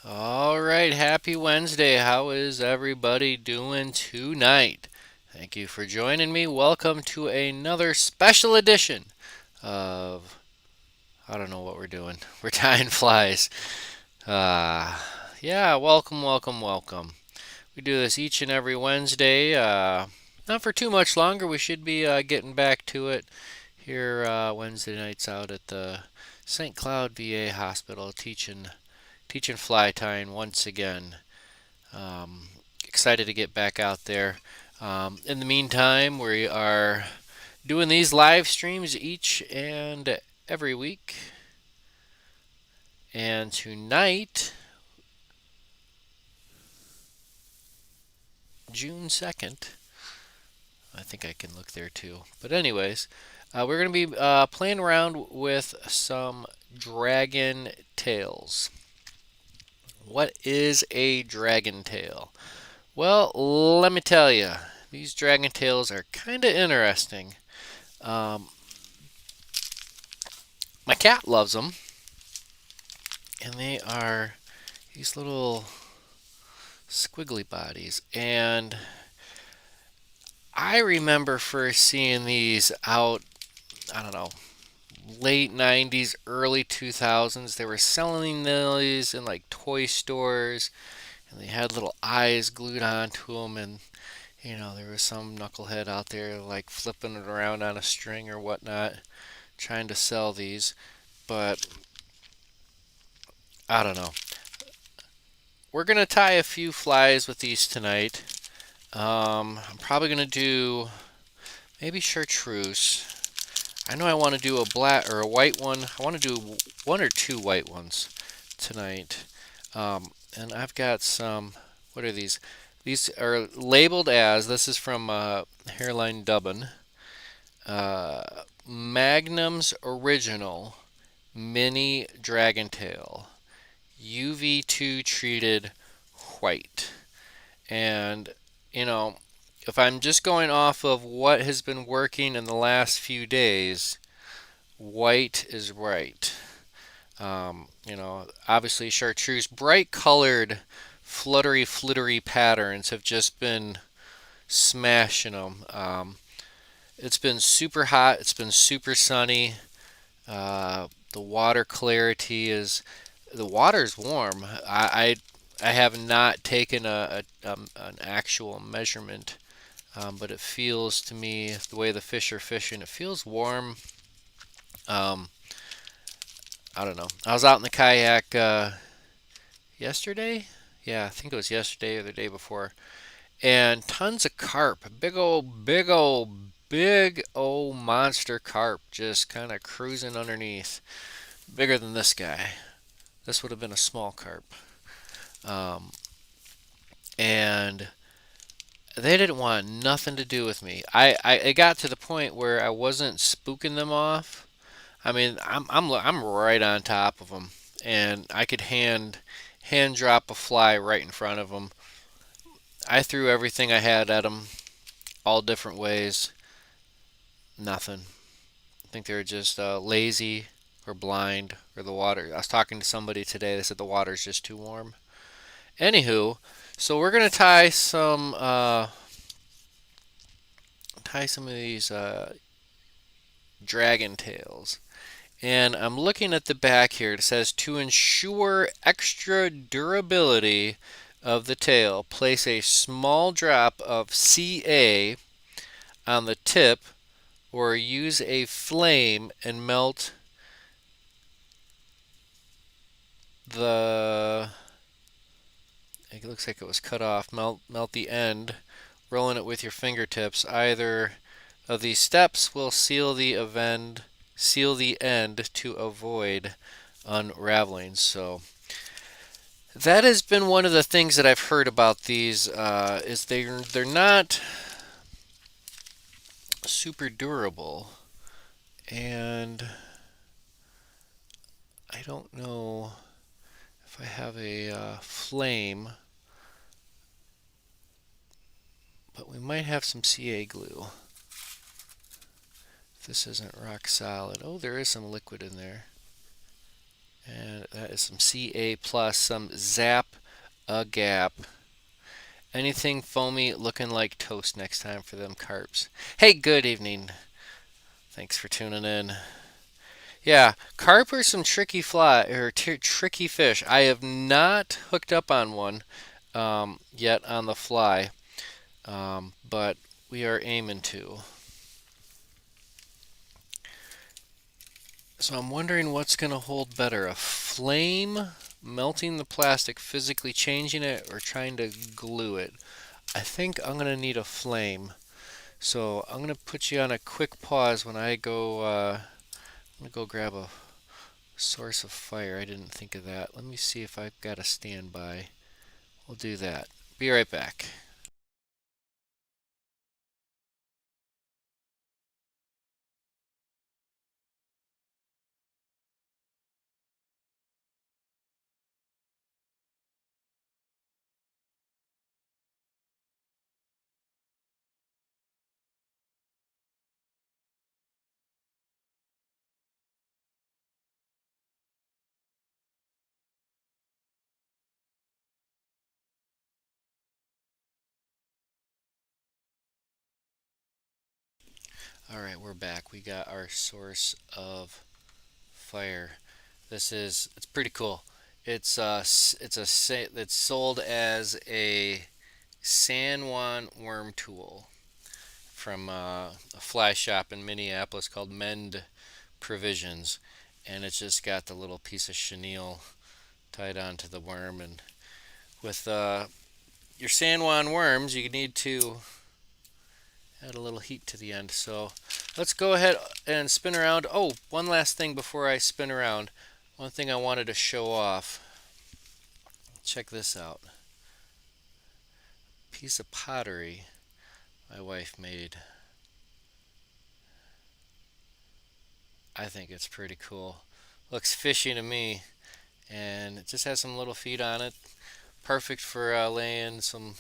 All right, happy Wednesday. How is everybody doing tonight? Thank you for joining me. Welcome to another special edition of I don't know what we're doing. We're tying flies. Uh, yeah, welcome. We do this each and every Wednesday. Not for too much longer. We should be getting back to it here Wednesday nights out at the St. Cloud VA Hospital teaching fly tying once again. Um, Excited to get back out there. In the meantime, we are doing these live streams each and every week. And tonight, June 2nd, I think I can look there too. But, anyways, we're going to be playing around with some dragon tails. What is a dragon tail? Well, let me tell you, these dragon tails are kind of interesting. Um, my cat loves them, and they are these little squiggly bodies. And I remember first seeing these out, I don't know, late 90s, early 2000s. They were selling these in like toy stores, and they had little eyes glued onto them. And, there was some knucklehead out there like flipping it around on a string or whatnot, trying to sell these. But I don't know. We're going to tie a few flies with these tonight. I'm probably going to do maybe chartreuse. I know I want to do a black or a white one. I want to do one or two white ones tonight. And I've got some, what are these? These are labeled as, this is from Hairline Dubbin, uh, Magnum's Original Mini Dragon Tail, UV2 treated white. And, you know, if I'm just going off of what has been working in the last few days, white is right. Obviously chartreuse, bright colored, fluttery patterns have just been smashing them. It's been super hot. It's been super sunny. The water clarity is the water's warm. I have not taken an actual measurement, but it feels to me the way the fish are fishing, it feels warm. Um, I don't know. I was out in the kayak yesterday. Yeah, I think it was yesterday or the day before, and tons of carp. Big old monster carp just kind of cruising underneath. Bigger than this guy. This would have been a small carp. Um, and they didn't want nothing to do with me. It got to the point where I wasn't spooking them off. I mean, I'm right on top of them, and I could hand drop a fly right in front of them. I threw everything I had at them, all different ways. Nothing. I think they were just lazy or blind or the water. I was talking to somebody today. They said the water's just too warm. Anywho, so we're gonna tie some of these dragon tails. And I'm looking at the back here. It says to ensure extra durability of the tail, place a small drop of CA on the tip or use a flame and melt the it looks like it was cut off. Melt the end, rolling it with your fingertips. Either of these steps will seal the end to avoid unraveling. So that has been one of the things that I've heard about these is they're not super durable, and I don't know if I have a flame, but we might have some CA glue. If this isn't rock solid. Oh, there is some liquid in there. And that is some CA plus, some Zap a Gap. Anything foamy looking like toast next time for them carps. Hey, good evening. Thanks for tuning in. Yeah, carp are some tricky tricky fish. I have not hooked up on one yet on the fly, but we are aiming to. So I'm wondering what's going to hold better, a flame melting the plastic, physically changing it, or trying to glue it. I think I'm going to need a flame. So I'm going to put you on a quick pause when I go. I'm going to go grab a source of fire. I didn't think of that. Let me see if I've got a standby. We'll do that. Be right back. All right, we're back. We got our source of fire. It's pretty cool. It's sold as a San Juan worm tool from a fly shop in Minneapolis called Mend Provisions, and it's just got the little piece of chenille tied onto the worm. And with your San Juan worms, you need to add a little heat to the end. So let's go ahead and spin around. Oh, one last thing before I spin around. One thing I wanted to show off. Check this out. Piece of pottery my wife made. I think it's pretty cool. Looks fishy to me, and it just has some little feet on it. Perfect for laying some,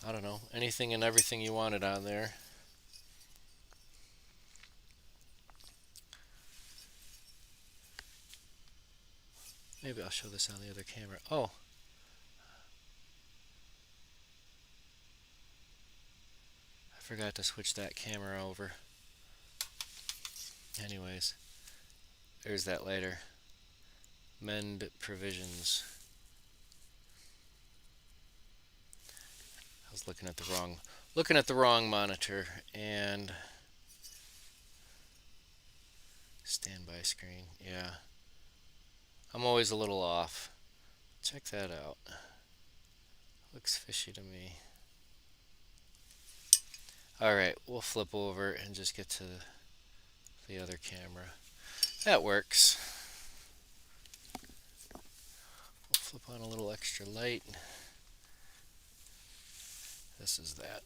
I don't know, anything and everything you wanted on there. Maybe I'll show this on the other camera. Oh, I forgot to switch that camera over. Anyways, there's that later. Mend Provisions. I was looking at the wrong monitor and standby screen. Yeah, I'm always a little off. Check that out. Looks fishy to me. All right, we'll flip over and just get to the other camera. That works. We'll flip on a little extra light. This is that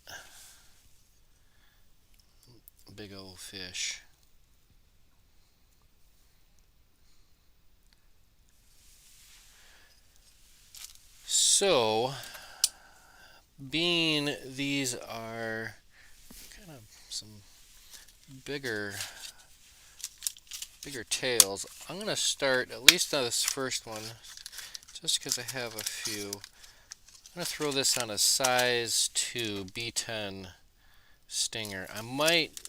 big old fish. So, being these are kind of some bigger tails, I'm going to start at least on this first one just because I have a few. I'm going to throw this on a size 2 B10 stinger. I might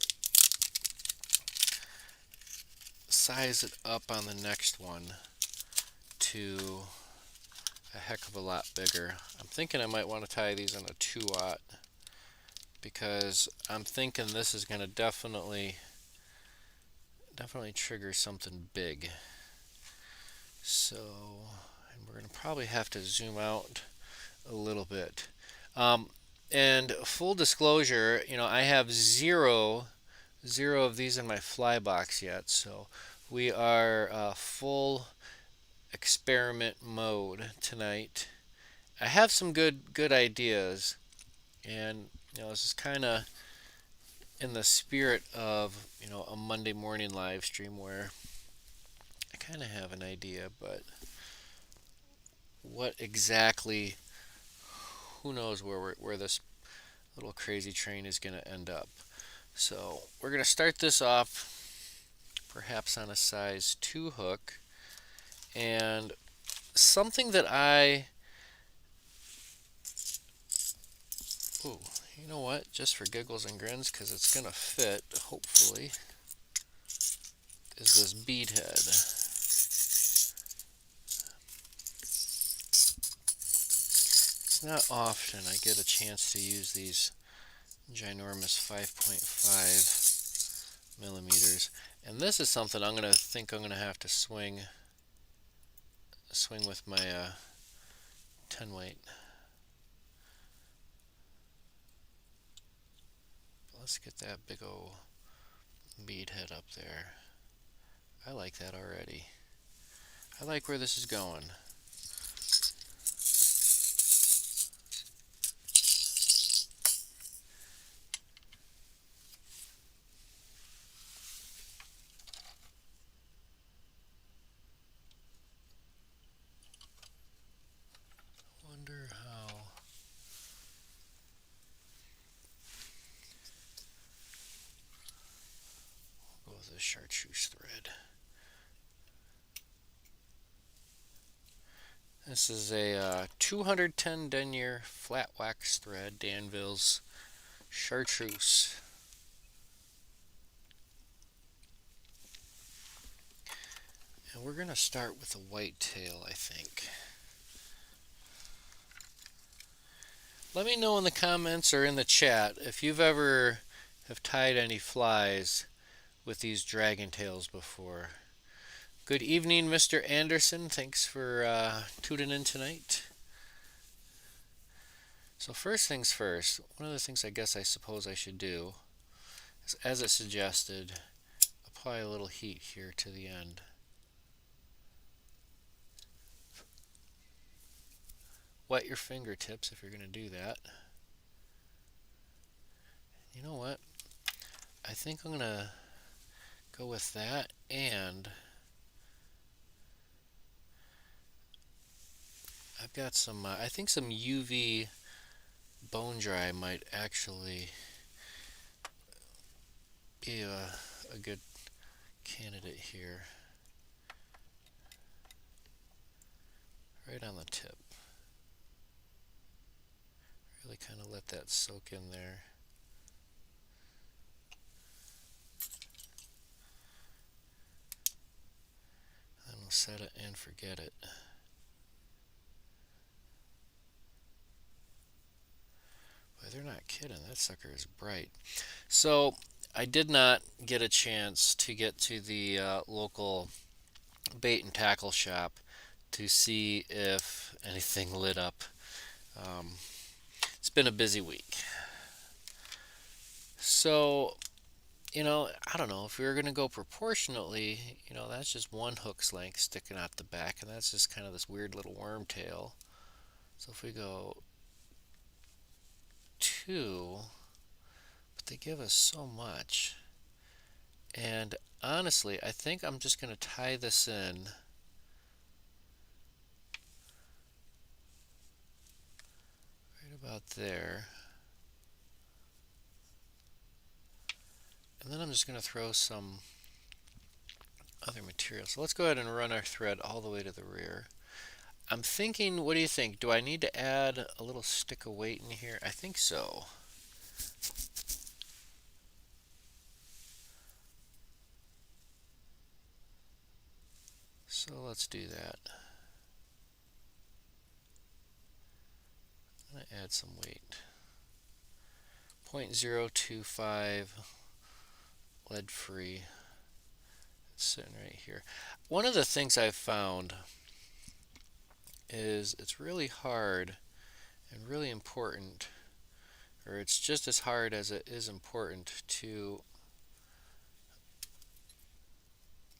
size it up on the next one to a heck of a lot bigger. I'm thinking I might want to tie these on a 2-aught because I'm thinking this is going to definitely trigger something big. So, and we're going to probably have to zoom out a little bit. And full disclosure, I have zero of these in my fly box yet, so we are full experiment mode tonight. I have some good ideas, and this is kind of in the spirit of a Monday morning live stream where I kind of have an idea, but what exactly? Who knows where this little crazy train is going to end up? So we're going to start this off perhaps on a size 2 hook, And something that ooh, you know what? Just for giggles and grins, because it's going to fit, hopefully, is this bead head. It's not often I get a chance to use these ginormous 5.5 millimeters. And this is something I'm going to have to swing with my 10 weight. Let's get that big old bead head up there. I like that already. I like where this is going. Wonder how. We'll go with this chartreuse thread. This is a 210 denier flat wax thread, Danville's chartreuse. And we're going to start with a white tail, I think. Let me know in the comments or in the chat if you've ever have tied any flies with these dragon tails before. Good evening, Mr. Anderson. Thanks for tuning in tonight. So first things first, one of the things I suppose I should do is, as it suggested, apply a little heat here to the end. Wet your fingertips if you're going to do that. You know what? I think I'm going to go with that, and I've got some, I think some UV bone dry might actually be a good candidate here. Right on the tip. Really kind of let that soak in there. Then we'll set it and forget it. Boy, they're not kidding. That sucker is bright. So I did not get a chance to get to the local bait and tackle shop to see if anything lit up. It's been a busy week. So, I don't know, if we were going to go proportionately, that's just one hook's length sticking out the back, and that's just kind of this weird little worm tail. So if we go 2, but they give us so much. And honestly, I think I'm just going to tie this in right about there. And then I'm just going to throw some other material. So let's go ahead and run our thread all the way to the rear. I'm thinking, what do you think? Do I need to add a little stick of weight in here? I think so. So let's do that. I'm going to add some weight. 0.025 lead free. It's sitting right here. One of the things I've found is it's really hard and really important, or it's just as hard as it is important, to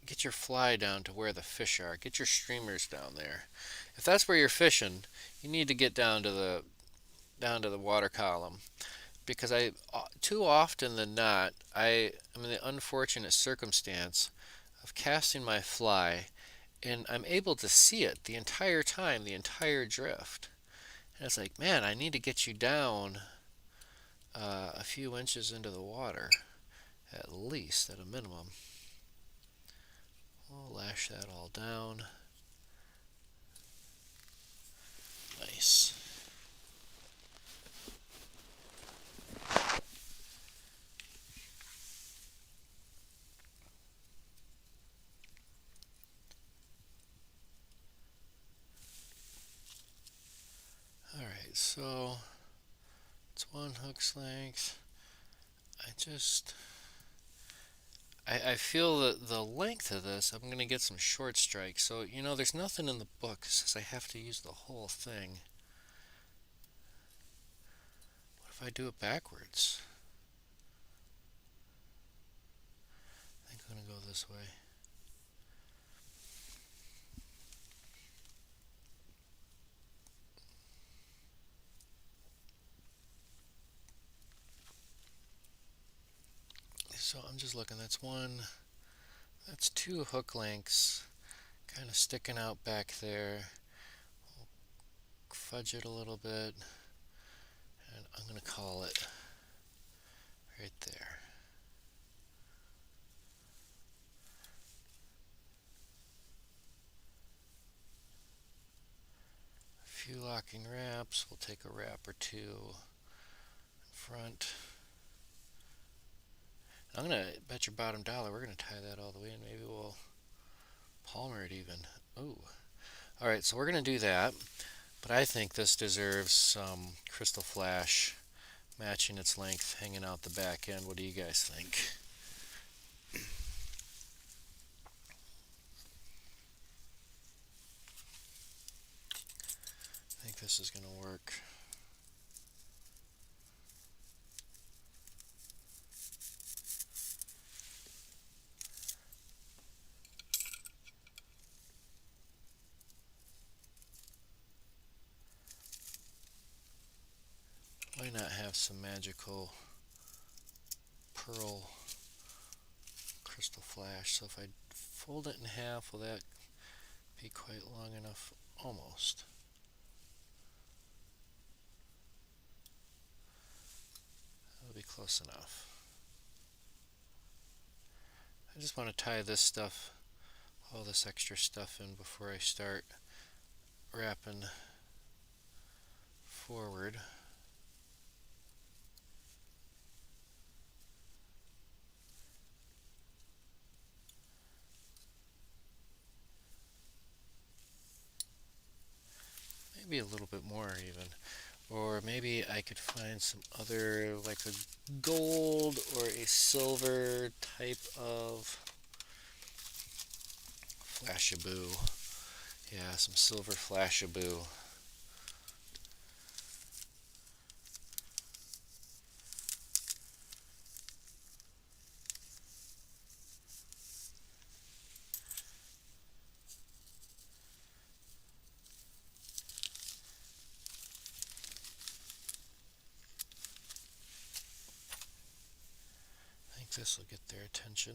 get your fly down to where the fish are. Get your streamers down there. If that's where you're fishing, you need to get down to the water column, because too often than not, I'm in the unfortunate circumstance of casting my fly and I'm able to see it the entire time, the entire drift. And it's like, man, I need to get you down a few inches into the water, at least, at a minimum. We'll lash that all down. Nice. Alright, so it's 1 hook's length. I feel that the length of this, I'm going to get some short strikes. So, there's nothing in the book that says I have to use the whole thing. What if I do it backwards? I think I'm going to go this way. So I'm just looking, that's 2 hook lengths kind of sticking out back there. We'll fudge it a little bit, and I'm going to call it right there. A few locking wraps, we'll take a wrap or two in front. I'm going to bet your bottom dollar we're going to tie that all the way in. Maybe we'll palmer it even. Ooh. Alright, so we're going to do that. But I think this deserves some crystal flash matching its length, hanging out the back end. What do you guys think? I think this is going to work. Why not have some magical pearl crystal flash? So if I fold it in half, will that be quite long enough? Almost. That'll be close enough. I just want to tie this stuff, all this extra stuff in before I start wrapping forward. Maybe a little bit more even. Or maybe I could find some other, like a gold or a silver type of flashaboo. Yeah, some silver flashaboo. I think this will get their attention.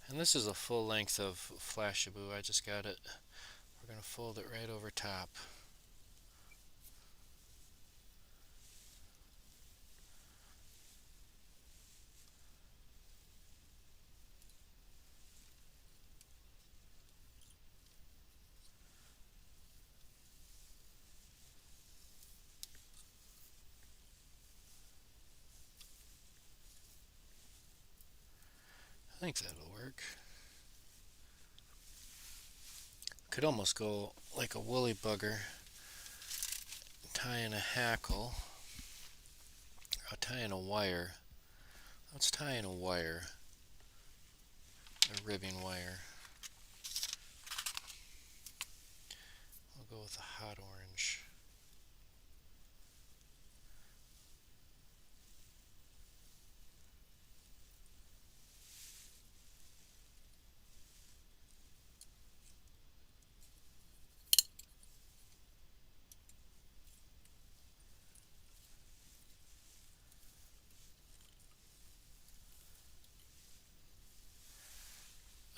And this is a full length of flashaboo. I just got it. We're going to fold it right over top. I think that'll work. Could almost go like a woolly bugger, tie in a hackle. I'll tie in a wire. Let's tie in a wire, a ribbing wire. I'll go with a hot orange.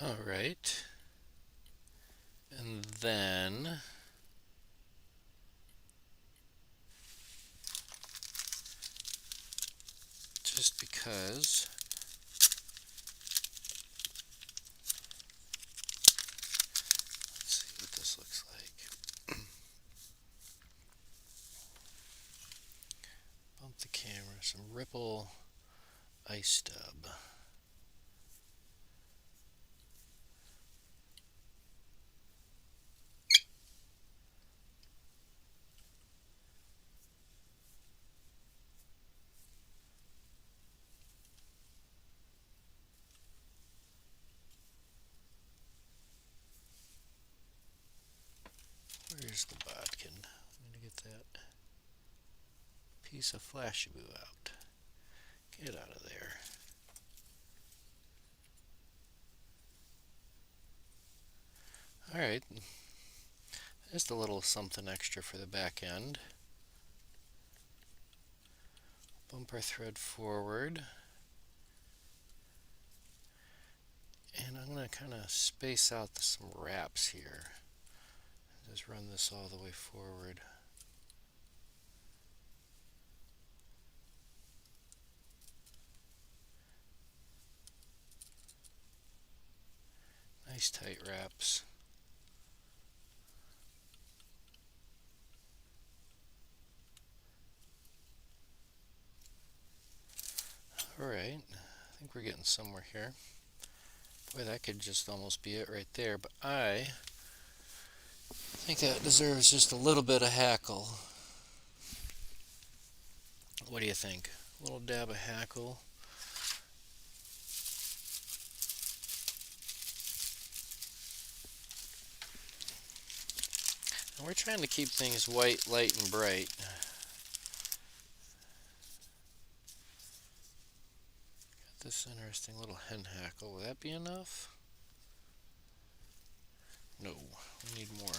All right. And then just because let's see what this looks like. camera, some Ripple ice stub. Where's the bodkin? I'm going to get that piece of Flashaboo out. Get out of there. Alright, just a little something extra for the back end. Bump our thread forward. And I'm going to kind of space out some wraps here. Just run this all the way forward. Nice tight wraps. Alright, I think we're getting somewhere here. Boy, that could just almost be it right there, but I think that deserves just a little bit of hackle. What do you think? A little dab of hackle. And we're trying to keep things white, light, and bright. Got this interesting little hen hackle. Will that be enough? No, we need more.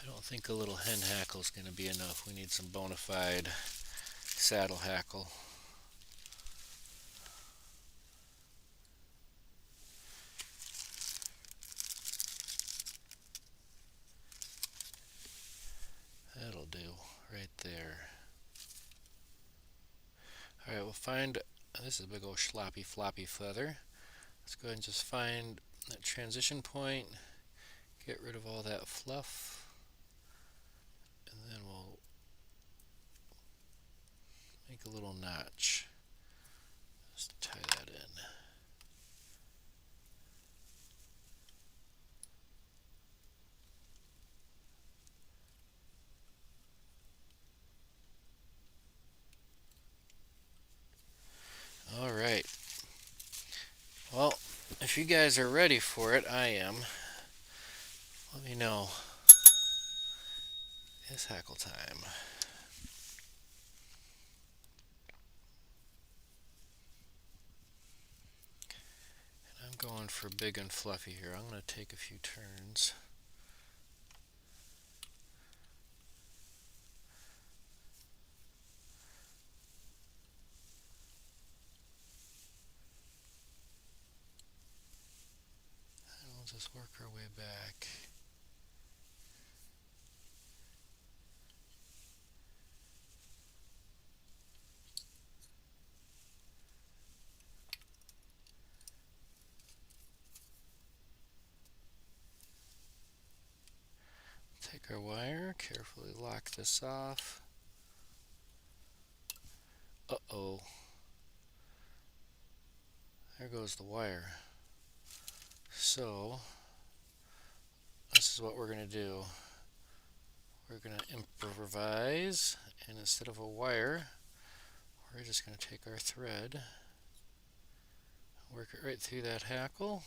I don't think a little hen hackle is going to be enough. We need some bona fide saddle hackle. That'll do right there. Alright, we'll find, this is a big old sloppy floppy feather. Let's go ahead and just find that transition point, get rid of all that fluff, and then we'll make a little notch. Just tie that in. Alright. Well, if you guys are ready for it, I am. Let me know. It's hackle time. And I'm going for big and fluffy here. I'm going to take a few turns. And we'll just work our way back. Take our wire, carefully lock this off. Uh-oh. There goes the wire. So, this is what we're going to do. We're going to improvise, and instead of a wire, we're just going to take our thread, work it right through that hackle.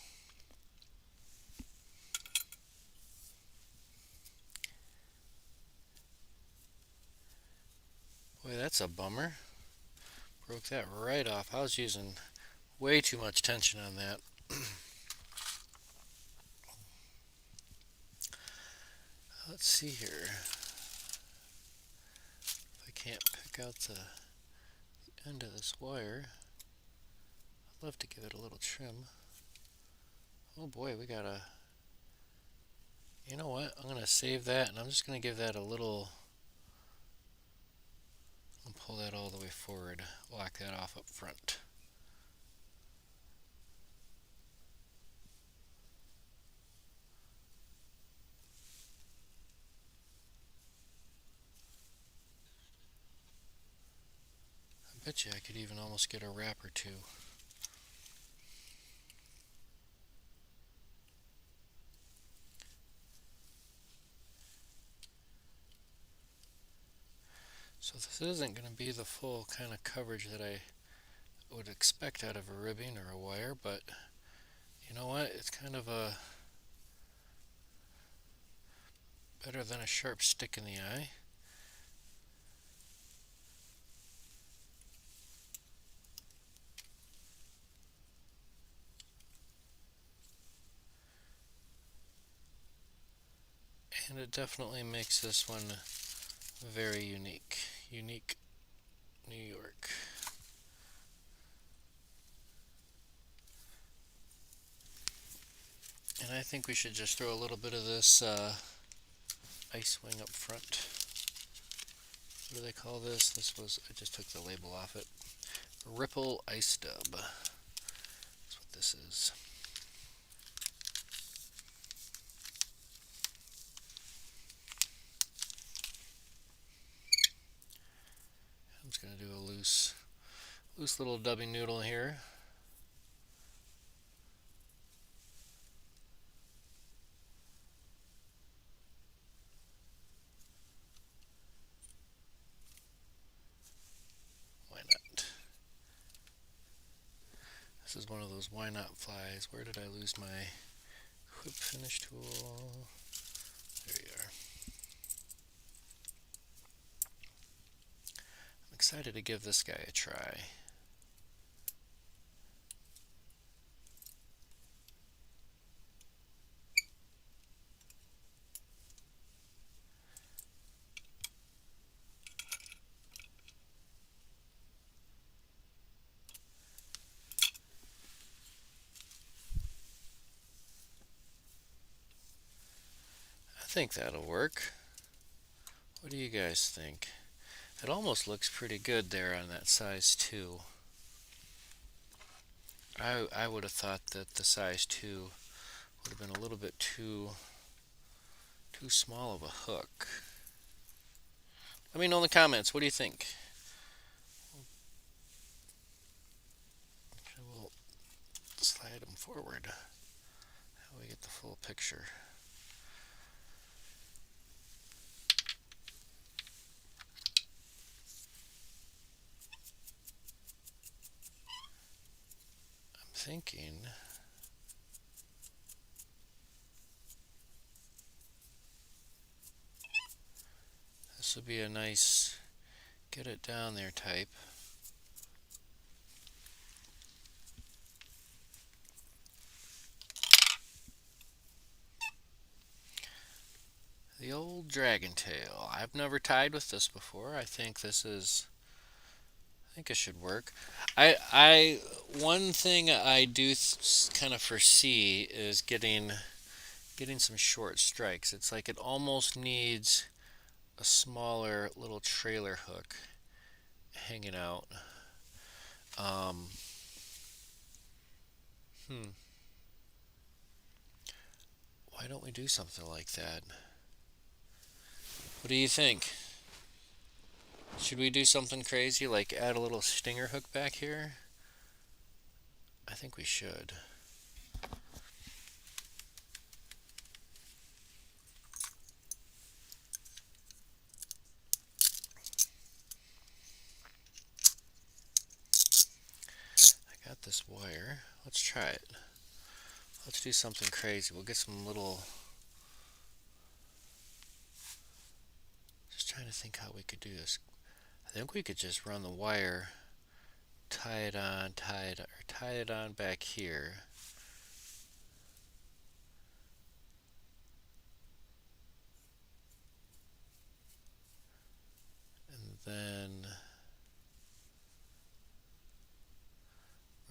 Boy, that's a bummer. Broke that right off. I was using way too much tension on that. Let's see here. If I can't pick out the end of this wire, I'd love to give it a little trim. Oh boy, we got a... You know what? I'm going to save that, and I'm just going to give that a little... I'll pull that all the way forward, lock that off up front. Bet you I could even almost get a wrap or two. So this isn't going to be the full kind of coverage that I would expect out of a ribbing or a wire, but you know what? It's kind of a better than a sharp stick in the eye. And it definitely makes this one very unique. Unique New York. And I think we should just throw a little bit of this ice wing up front. What do they call this? I just took the label off it. Ripple Ice Dub. That's what this is. I'm just going to do a loose little dubbing noodle here. Why not? This is one of those why not flies. Where did I lose my whip finish tool? There you are. I'm excited to give this guy a try. I think that'll work. What do you guys think? It almost looks pretty good there on that size 2. I would have thought that the size 2 would have been a little bit too small of a hook. Let me know in the comments. What do you think? Okay, we'll slide them forward. How we get the full picture. I'm thinking this would be a nice get it down there type. The old dragon tail. I've never tied with this before. I think it should work. One thing I do kind of foresee is getting some short strikes. It's like it almost needs a smaller little trailer hook hanging out. Um, Why don't we do something like that? What do you think? Should we do something crazy like add a little stinger hook back here? I think we should. I got this wire. Let's try it. Let's do something crazy. We'll get some little... Just trying to think how we could do this. I think we could just run the wire, tie it on back here. And then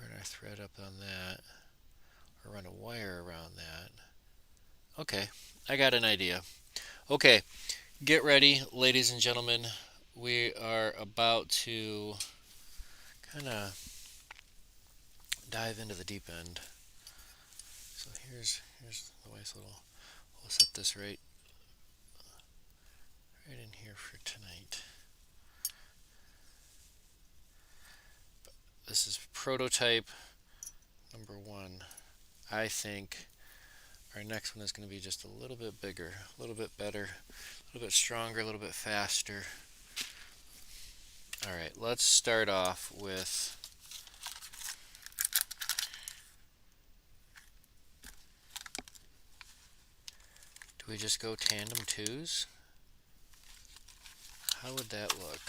run our thread up on that, or run a wire around that. Okay, I got an idea. Okay, get ready, ladies and gentlemen. We are about to kind of dive into the deep end. So here's the nice little. We'll set this right in here for tonight. this is prototype number 1. I think our next one is going to be just a little bit bigger, a little bit better, a little bit stronger, a little bit faster. Alright, let's start off with do we just go tandem 2s? How would that look?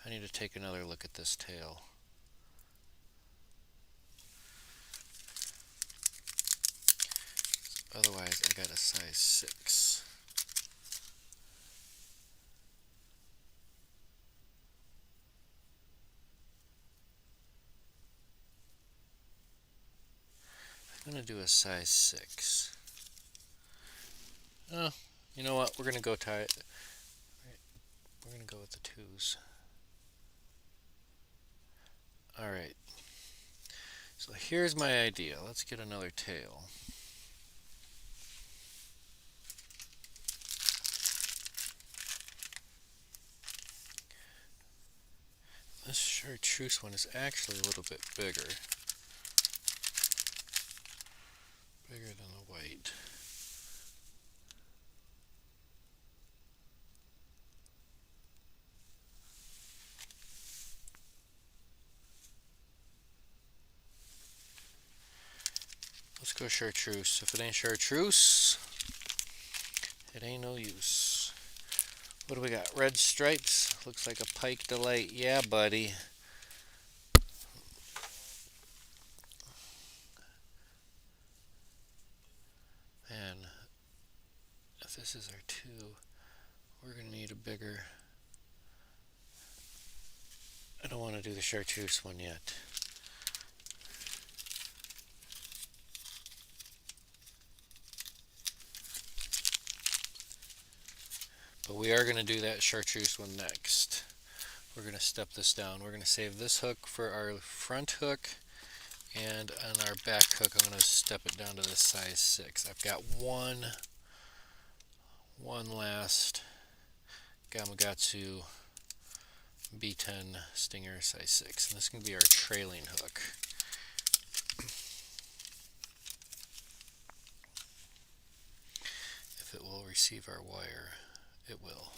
I need to take another look at this tail. Otherwise, I got a size 6. I'm going to do a size 6. Oh, you know what? We're going to go tie it. We're going to go with the 2s. Alright. So here's my idea. Let's get another tail. This chartreuse one is actually a little bit bigger. Bigger than the white. Let's go chartreuse. If it ain't chartreuse, it ain't no use. What do we got? Red stripes. Looks like a pike delight. Yeah, buddy. And if this is our 2, we're going to need a bigger. I don't want to do the chartreuse one yet. But we are going to do that chartreuse one next. We're going to step this down. We're going to save this hook for our front hook. And on our back hook, I'm going to step it down to this size 6. I've got one last Gamakatsu B10 Stinger size 6. And this is going to be our trailing hook. If it will receive our wire, it will.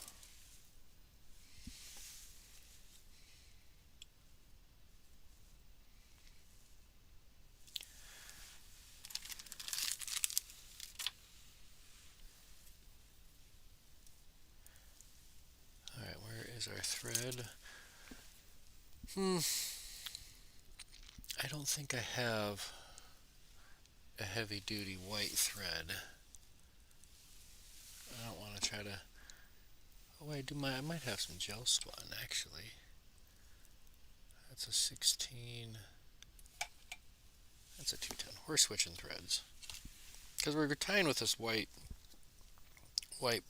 Alright, where is our thread? I don't think I have a heavy duty white thread. I don't want to try to. Oh, I might have some gel spun actually. That's a 16. That's a 210. We're switching threads because we're tying with this white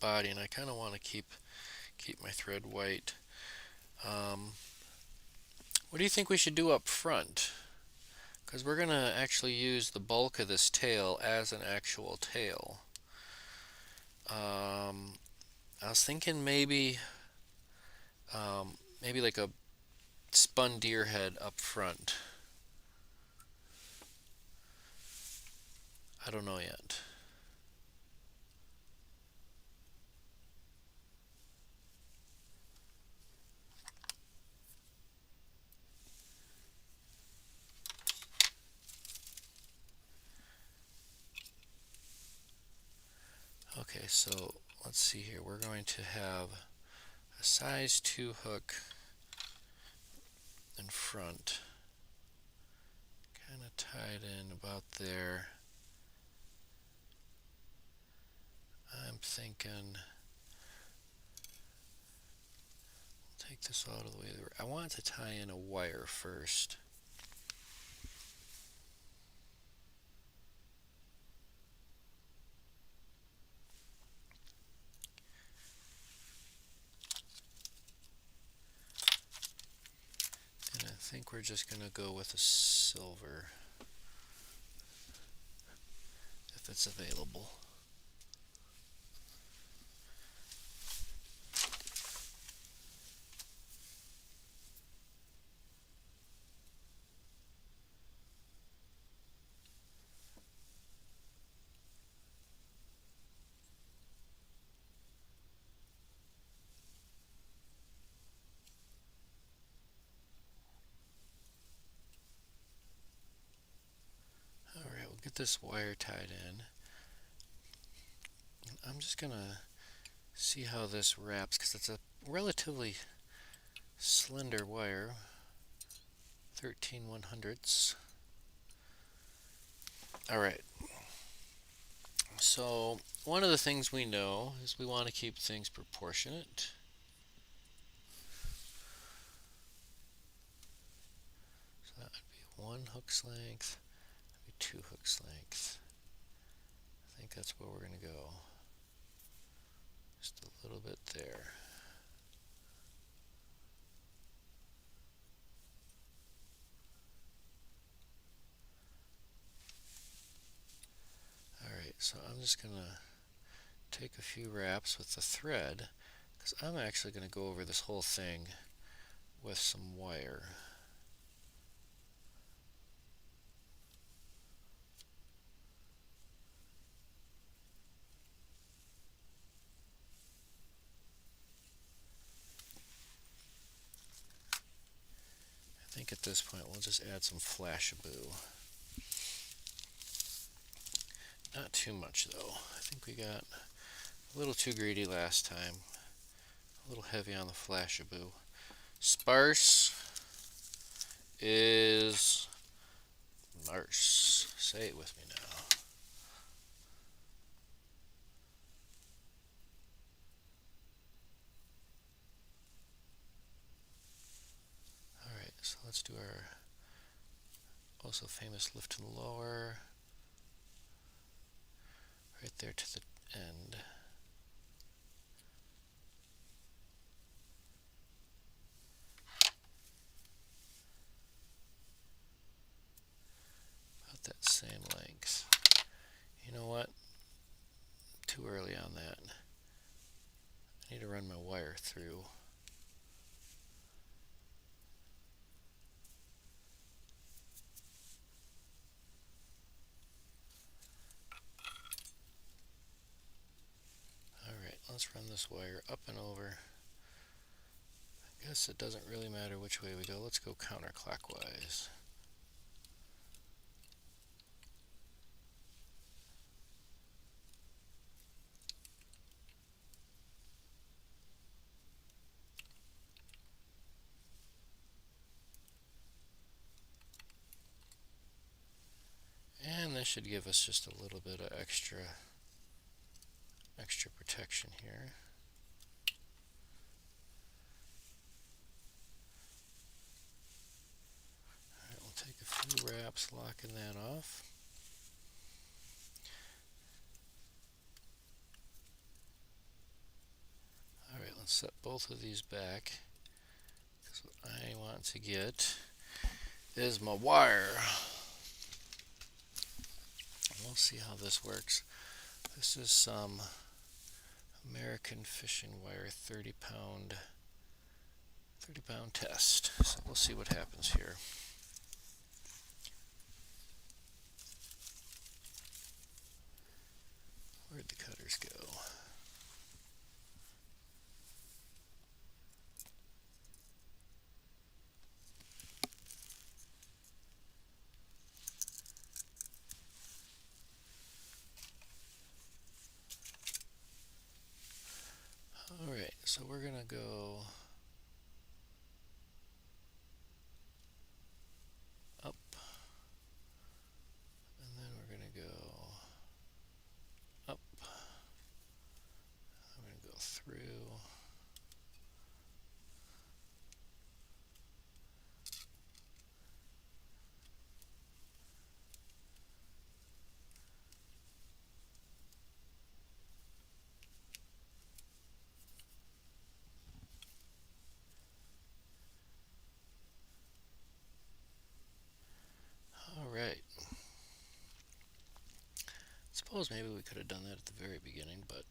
body, and I kind of want to keep my thread white. What do you think we should do up front? Because we're going to actually use the bulk of this tail as an actual tail. I was thinking maybe like a spun deer head up front. I don't know yet. Okay, so let's see here. We're going to have a size 2 hook in front, kind of tied in about there. I'm thinking take this all the way there. I want to tie in a wire first. And I think we're just going to go with a silver if it's available. get this wire tied in. I'm just gonna see how this wraps because it's a relatively slender wire, 13/100ths. All right. So one of the things we know is we want to keep things proportionate. So that would be 1 hook's length, maybe 2 hook's length. I think that's where we're going to go. Just a little bit there. Alright, so I'm just going to take a few wraps with the thread because I'm actually going to go over this whole thing with some wire. I think at this point we'll just add some P.H.W.F.F. Not too much though. I think we got a little too greedy last time. A little heavy on the P.H.W.F.F. Sparse is Marse. Say it with me now. Alright, so let's do our also famous lift and lower. Right there to the end. About that same length. You know what? Too early on that. I need to run my wire through. Alright, let's run this wire up and over. I guess it doesn't really matter which way we go. Let's go counterclockwise. And this should give us just a little bit of extra protection here. Alright, we'll take a few wraps locking that off. Alright, let's set both of these back. Because what I want to get is my wire. We'll see how this works. This is some American fishing wire 30-pound test. So we'll see what happens here. Where'd the cutters go? Alright, so we're going to go up, and then we're going to go up, I'm going to go through. Alright. Suppose maybe we could have done that at the very beginning, but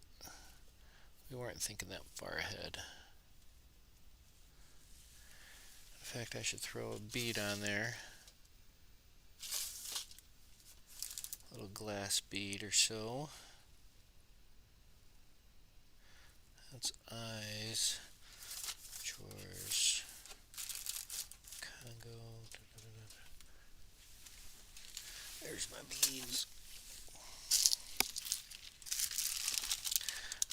we weren't thinking that far ahead. In fact, I should throw a bead on there. A little glass bead or so. That's eyes, chores, Congo. There's my beads.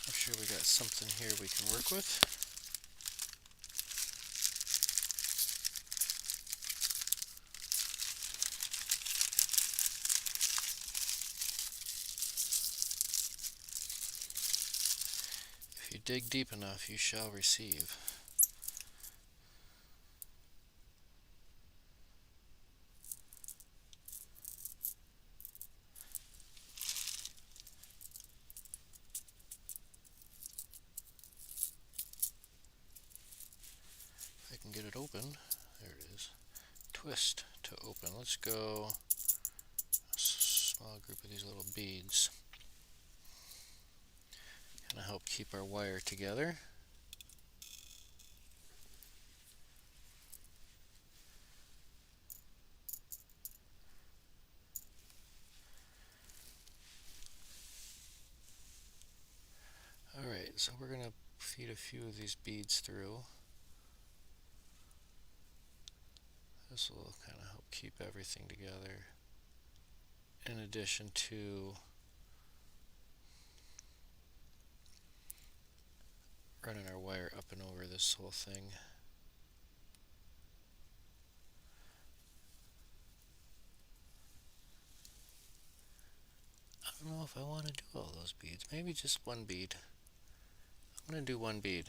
I'm sure we got something here we can work with. If you dig deep enough, you shall receive. If I can get it open, there it is. Twist to open. Let's go a small group of these little beads. Gonna help keep our wire together. Alright, so we're gonna feed a few of these beads through. This will kind of help keep everything together. In addition to running our wire up and over this whole thing. I don't know if I want to do all those beads. Maybe just one bead. I'm going to do one bead.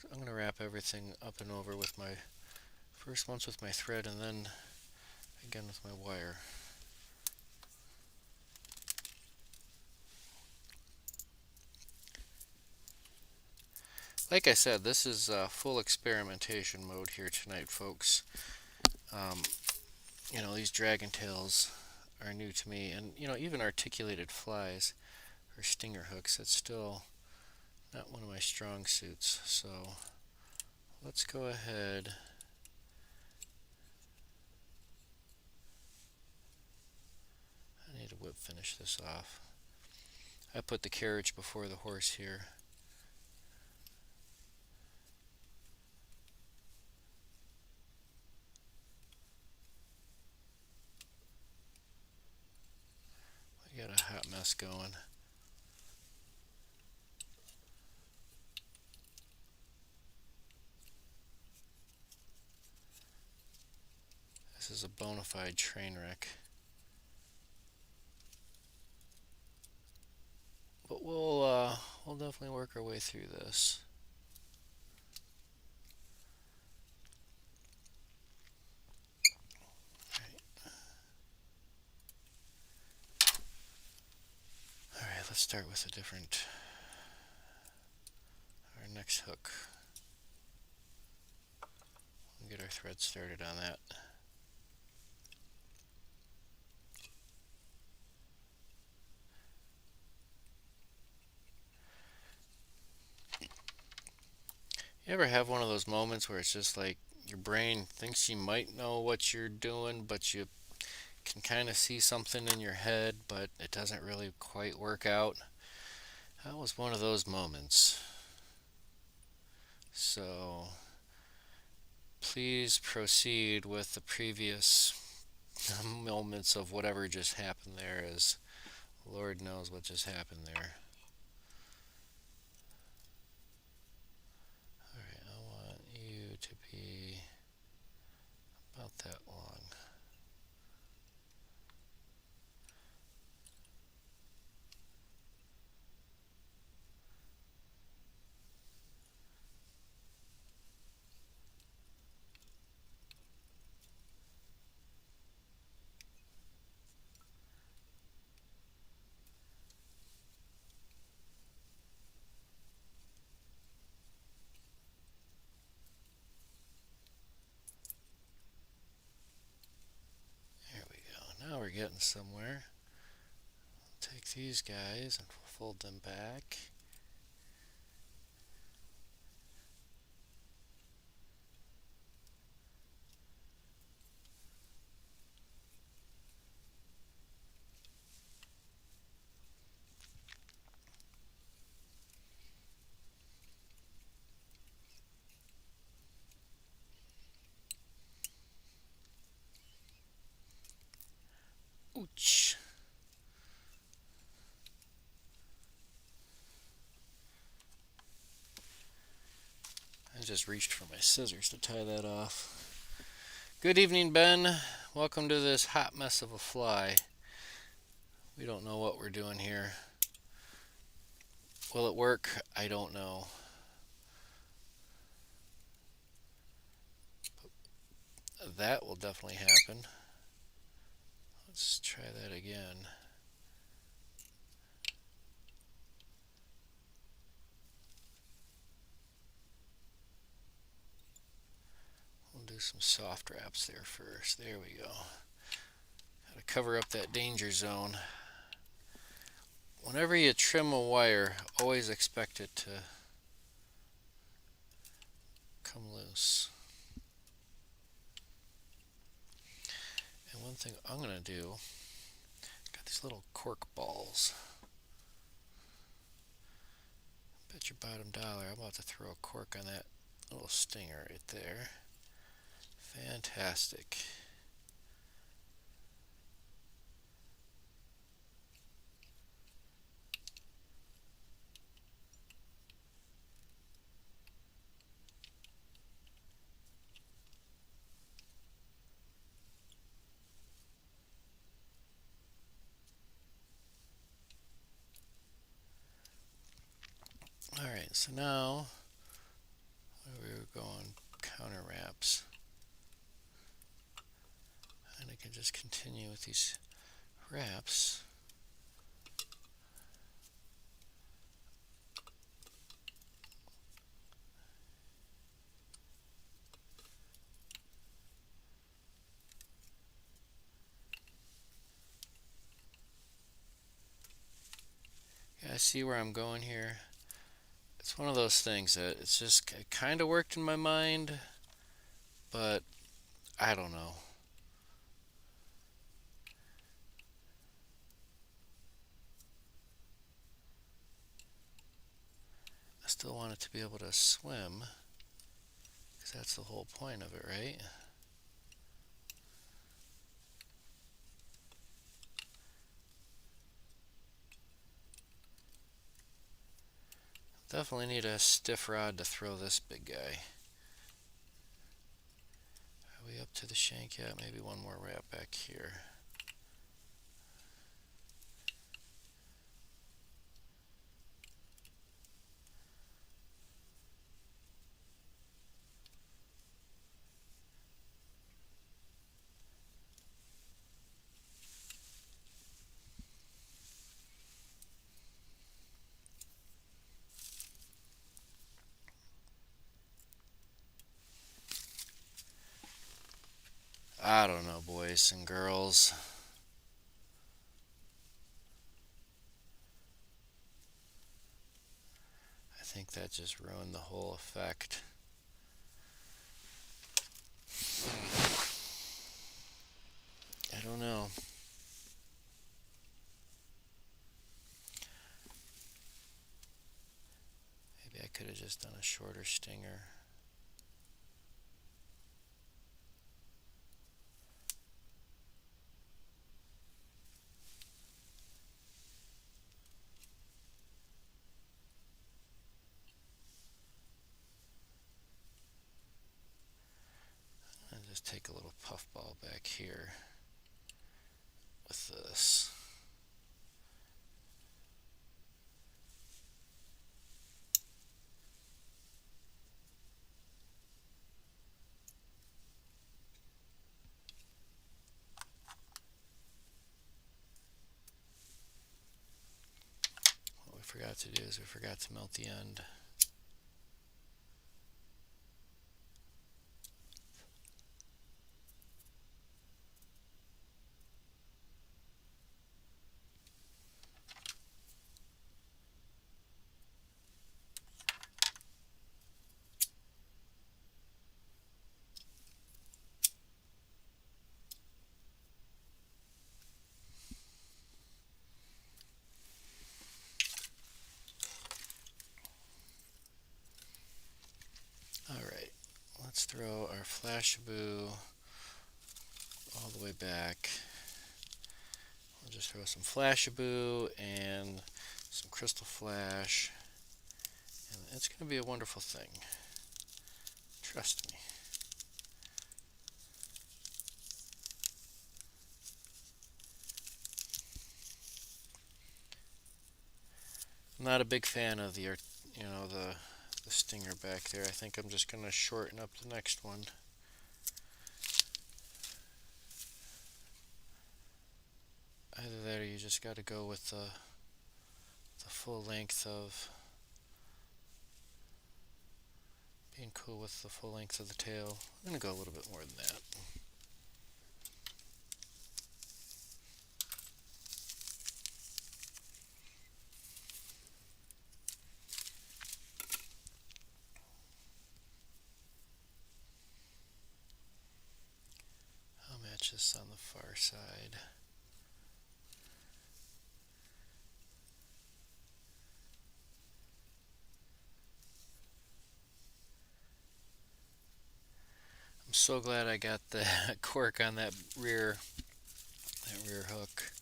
I'm going to wrap everything up and over with my, first once with my thread and then again with my wire. Like I said, this is full experimentation mode here tonight, folks. You know, these dragon tails are new to me, and you know, even articulated flies or stinger hooks, that's still not one of my strong suits. So let's go ahead. I need to whip finish this off. I put the carriage before the horse here. We got a hot mess going. This is a bona fide train wreck. But we'll definitely work our way through this. Alright, let's start with a different, our next hook. We'll get our thread started on that. You ever have one of those moments where it's just like your brain thinks you might know what you're doing, but you can kind of see something in your head, but it doesn't really quite work out? That was one of those moments. So please proceed with the previous moments of whatever just happened there, as Lord knows what just happened there. Alright, I want you to be about that long. There we go. Now we're getting somewhere. Take these guys and fold them back. just reached for my scissors to tie that off. Good evening, Ben. Welcome to this hot mess of a fly. We don't know what we're doing here. Will it work? I don't know. That will definitely happen. Let's try that again. We'll do some soft wraps there first. There we go. Gotta cover up that danger zone. Whenever you trim a wire, always expect it to come loose. And one thing I'm gonna do, got these little cork balls. Bet your bottom dollar I'm about to throw a cork on that little stinger right there. Fantastic. Alright, so now we're going counter wraps. And I can just continue with these wraps. Yeah, I see where I'm going here. It's one of those things that it's just it kind of worked in my mind, but I don't know. I still want it to be able to swim, because that's the whole point of it, right? Definitely need a stiff rod to throw this big guy. Are we up to the shank yet? Maybe one more wrap back here. I don't know, boys and girls. I think that just ruined the whole effect. I don't know. Maybe I could have just done a shorter stinger. And just take a little puffball back here with this. What we forgot to do is we forgot to melt the end. Alright, let's throw our Flashaboo all the way back. We'll just throw some Flashaboo and some Crystal Flash, and it's going to be a wonderful thing. Trust me. I'm not a big fan of the stinger back there. I think I'm just going to shorten up the next one. Either that or you just got to go with the full length of being cool with the full length of the tail. I'm going to go a little bit more than that. I'll match this on the far side. I'm so glad I got the cork on that rear hook.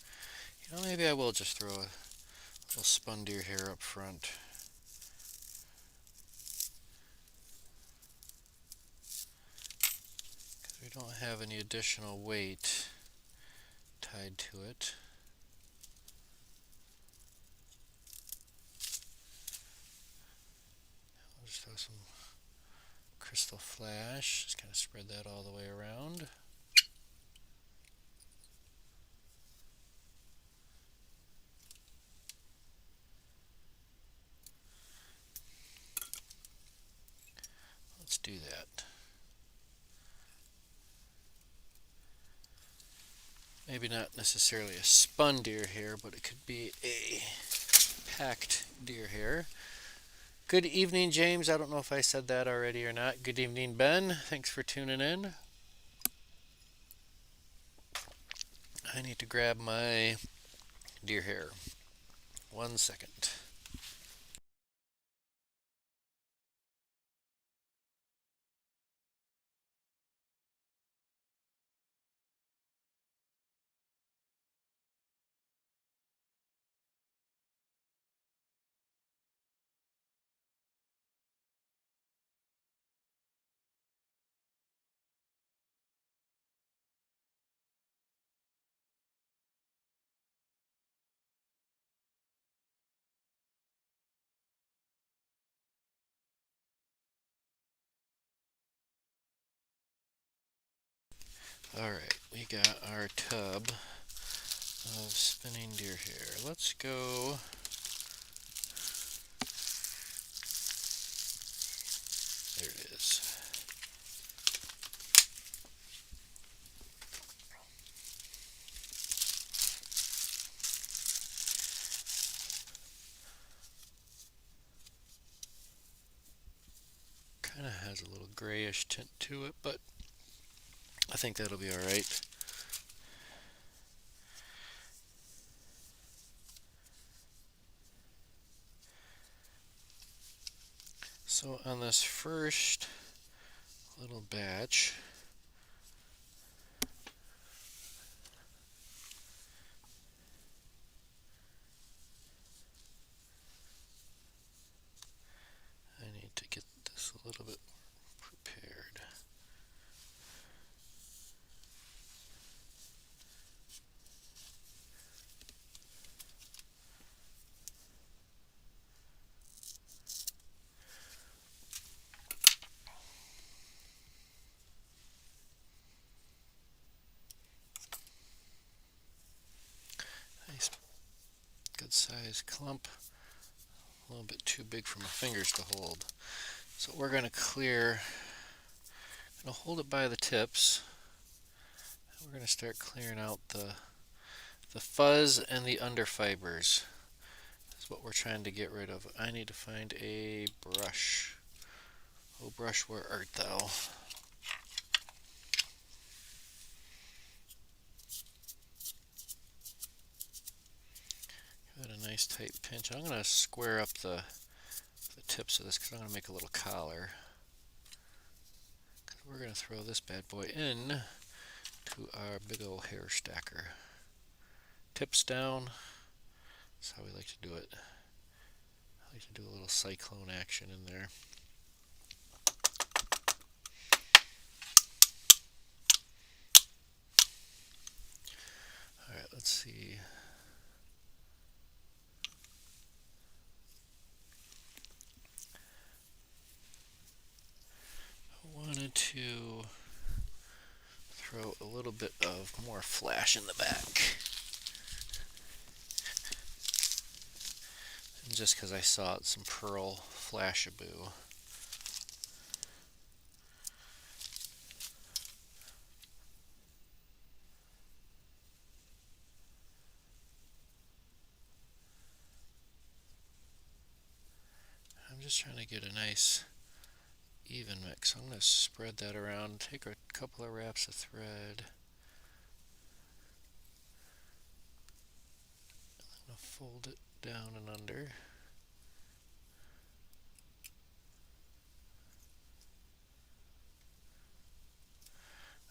You know, maybe I will just throw a little spun deer hair up front. Because we don't have any additional weight tied to it. I'll just throw some crystal flash, just kind of spread that all the way around. Let's do that. Maybe not necessarily a spun deer hair, but it could be a packed deer hair. Good evening, James. I don't know if I said that already or not. Good evening, Ben. Thanks for tuning in. I need to grab my deer hair. 1 second. Alright, we got our tub of spinning deer hair. Let's go. There it is. Kind of has a little grayish tint to it, but I think that'll be alright. So on this first little batch, I need to get this a little bit prepared. Nice, good sized clump. A little bit too big for my fingers to hold. So we're going to clear, I'm going to hold it by the tips. We're going to start clearing out the fuzz and the underfibers. That's what we're trying to get rid of. I need to find a brush. Oh brush, where art thou? Give it a nice tight pinch. I'm going to square up the tips of this because I'm going to make a little collar. We're going to throw this bad boy in to our big old hair stacker. Tips down. That's how we like to do it. I like to do a little cyclone action in there. Alright, let's see. I wanted to throw a little bit of more flash in the back. And just because I saw some pearl flashaboo. I'm just trying to get a nice even mix. So I'm going to spread that around, take a couple of wraps of thread. I'm going to fold it down and under.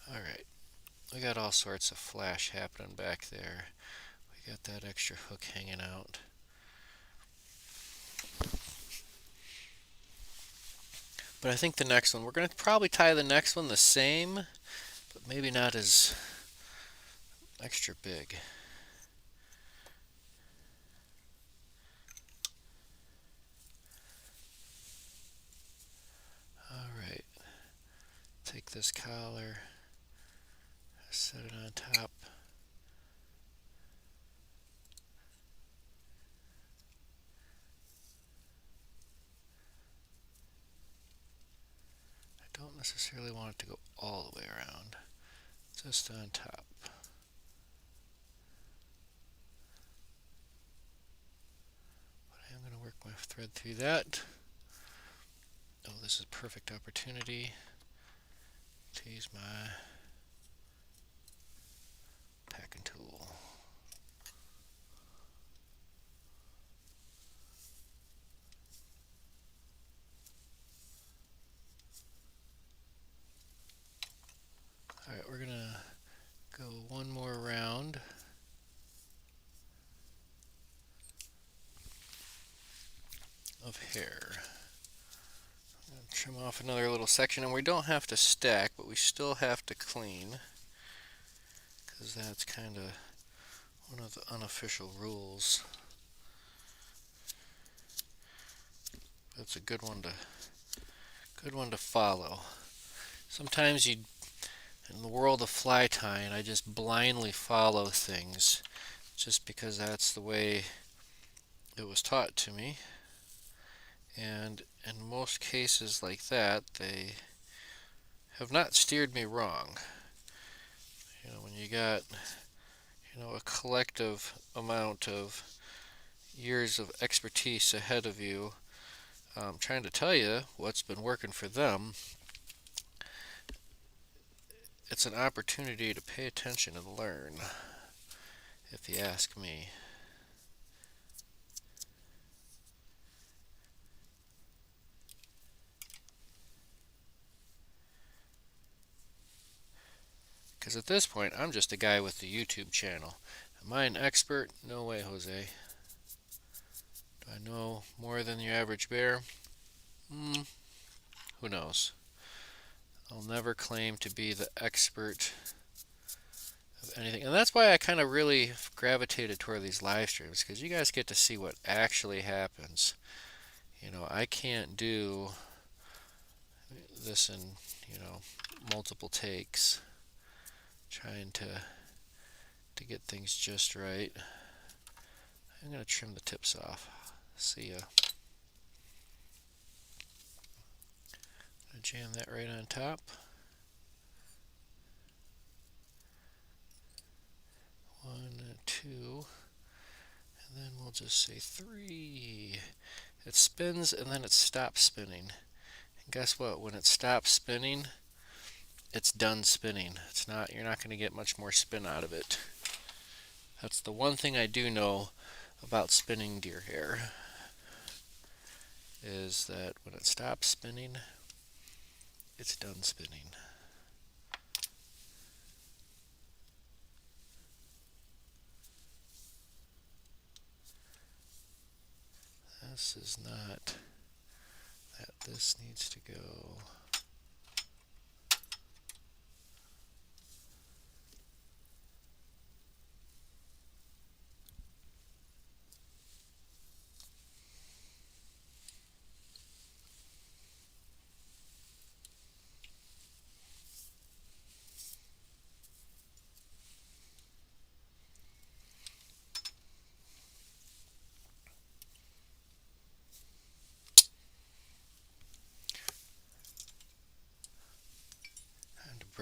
Alright, we got all sorts of flash happening back there. We got that extra hook hanging out. But I think the next one, we're going to probably tie the next one the same, but maybe not as extra big. Alright, take this collar, set it on top. I don't necessarily want it to go all the way around, just on top. But I am going to work my thread through that. Oh, this is a perfect opportunity to use my packing tool. Alright, we're going to go one more round. Of hair. I'm going to trim off another little section, and we don't have to stack, but we still have to clean, because that's kind of one of the unofficial rules. That's a good one to follow. Sometimes in the world of fly tying, I just blindly follow things just because that's the way it was taught to me. And in most cases like that, they have not steered me wrong. You know, when you got, a collective amount of years of expertise ahead of you, trying to tell you what's been working for them, it's an opportunity to pay attention and learn, if you ask me. Because at this point, I'm just a guy with the YouTube channel. Am I an expert? No way, Jose. Do I know more than your average bear? Who knows? I'll never claim to be the expert of anything. And that's why I kind of really gravitated toward these live streams, because you guys get to see what actually happens. I can't do this in, multiple takes, trying to get things just right. I'm going to trim the tips off. See ya. Jam that right on top. 1, 2, and then we'll just say 3. It spins and then it stops spinning. And guess what? When it stops spinning, it's done spinning. You're not going to get much more spin out of it. That's the one thing I do know about spinning deer hair, is that when it stops spinning, it's done spinning. This is not that. This needs to go.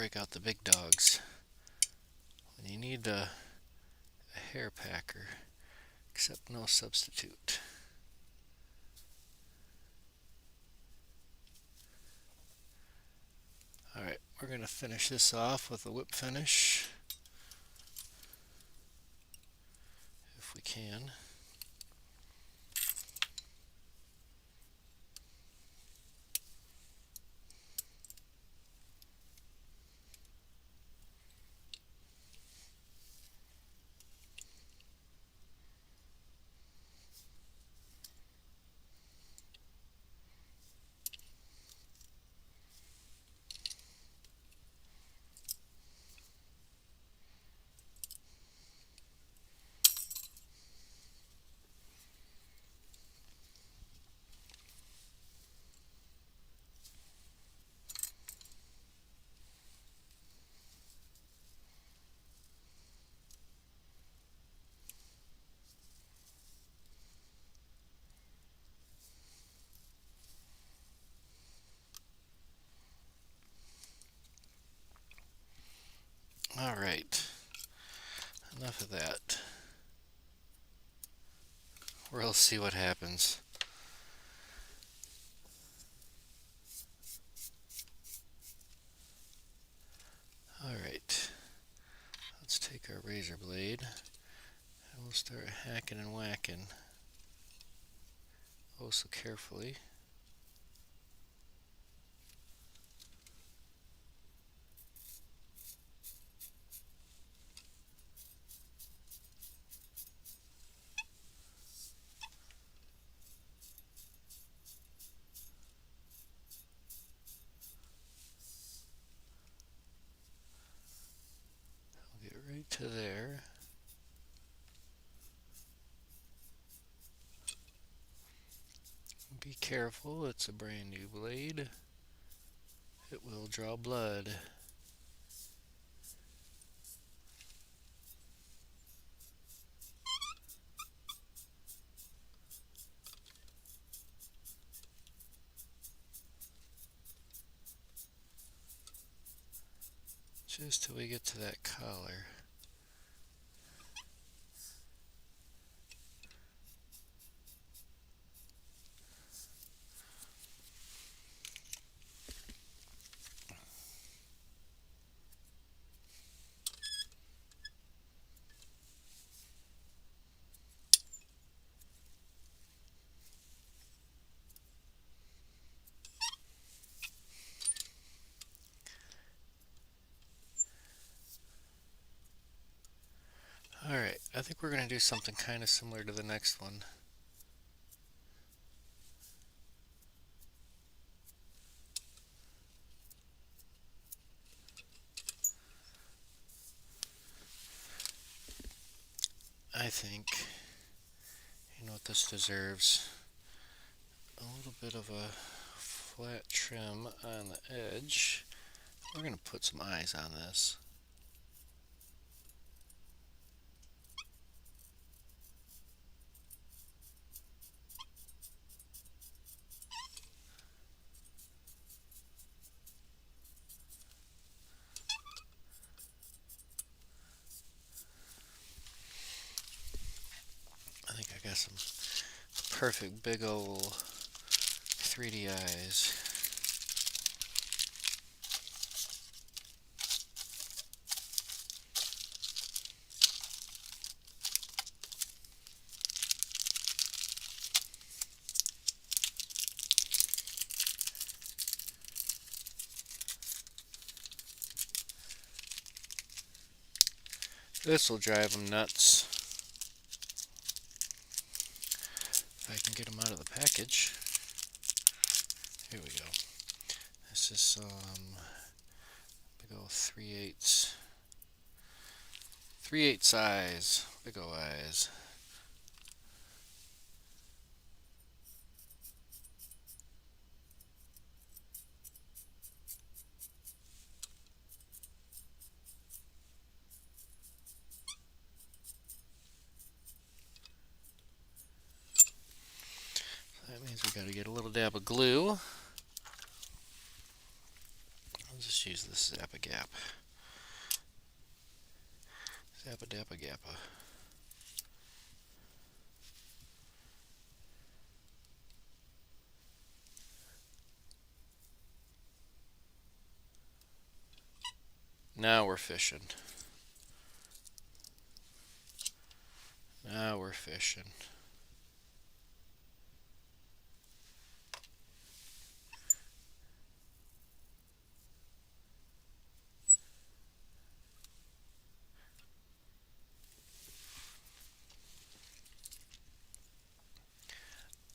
break out the big dogs. When you need a hair packer, except no substitute. Alright, we're going to finish this off with a whip finish, if we can. Alright, enough of that. We'll see what happens. Alright, let's take our razor blade and we'll start hacking and whacking. Oh, so carefully. I'll get right to there. Be careful, it's a brand new blade. It will draw blood. Just till we get to that collar. Alright, I think we're going to do something kind of similar to the next one. I think, you know what this deserves? A little bit of a flat trim on the edge. We're going to put some eyes on this. I think I got some perfect big old 3D eyes. This will drive them nuts. If I can get them out of the package. Here we go. This is some big old 3/8 eyes. Big old eyes. That means we got to get a little dab of glue. Let's just use this Zappa Gap. Zappa Dappa Gappa. Now we're fishing. Now we're fishing.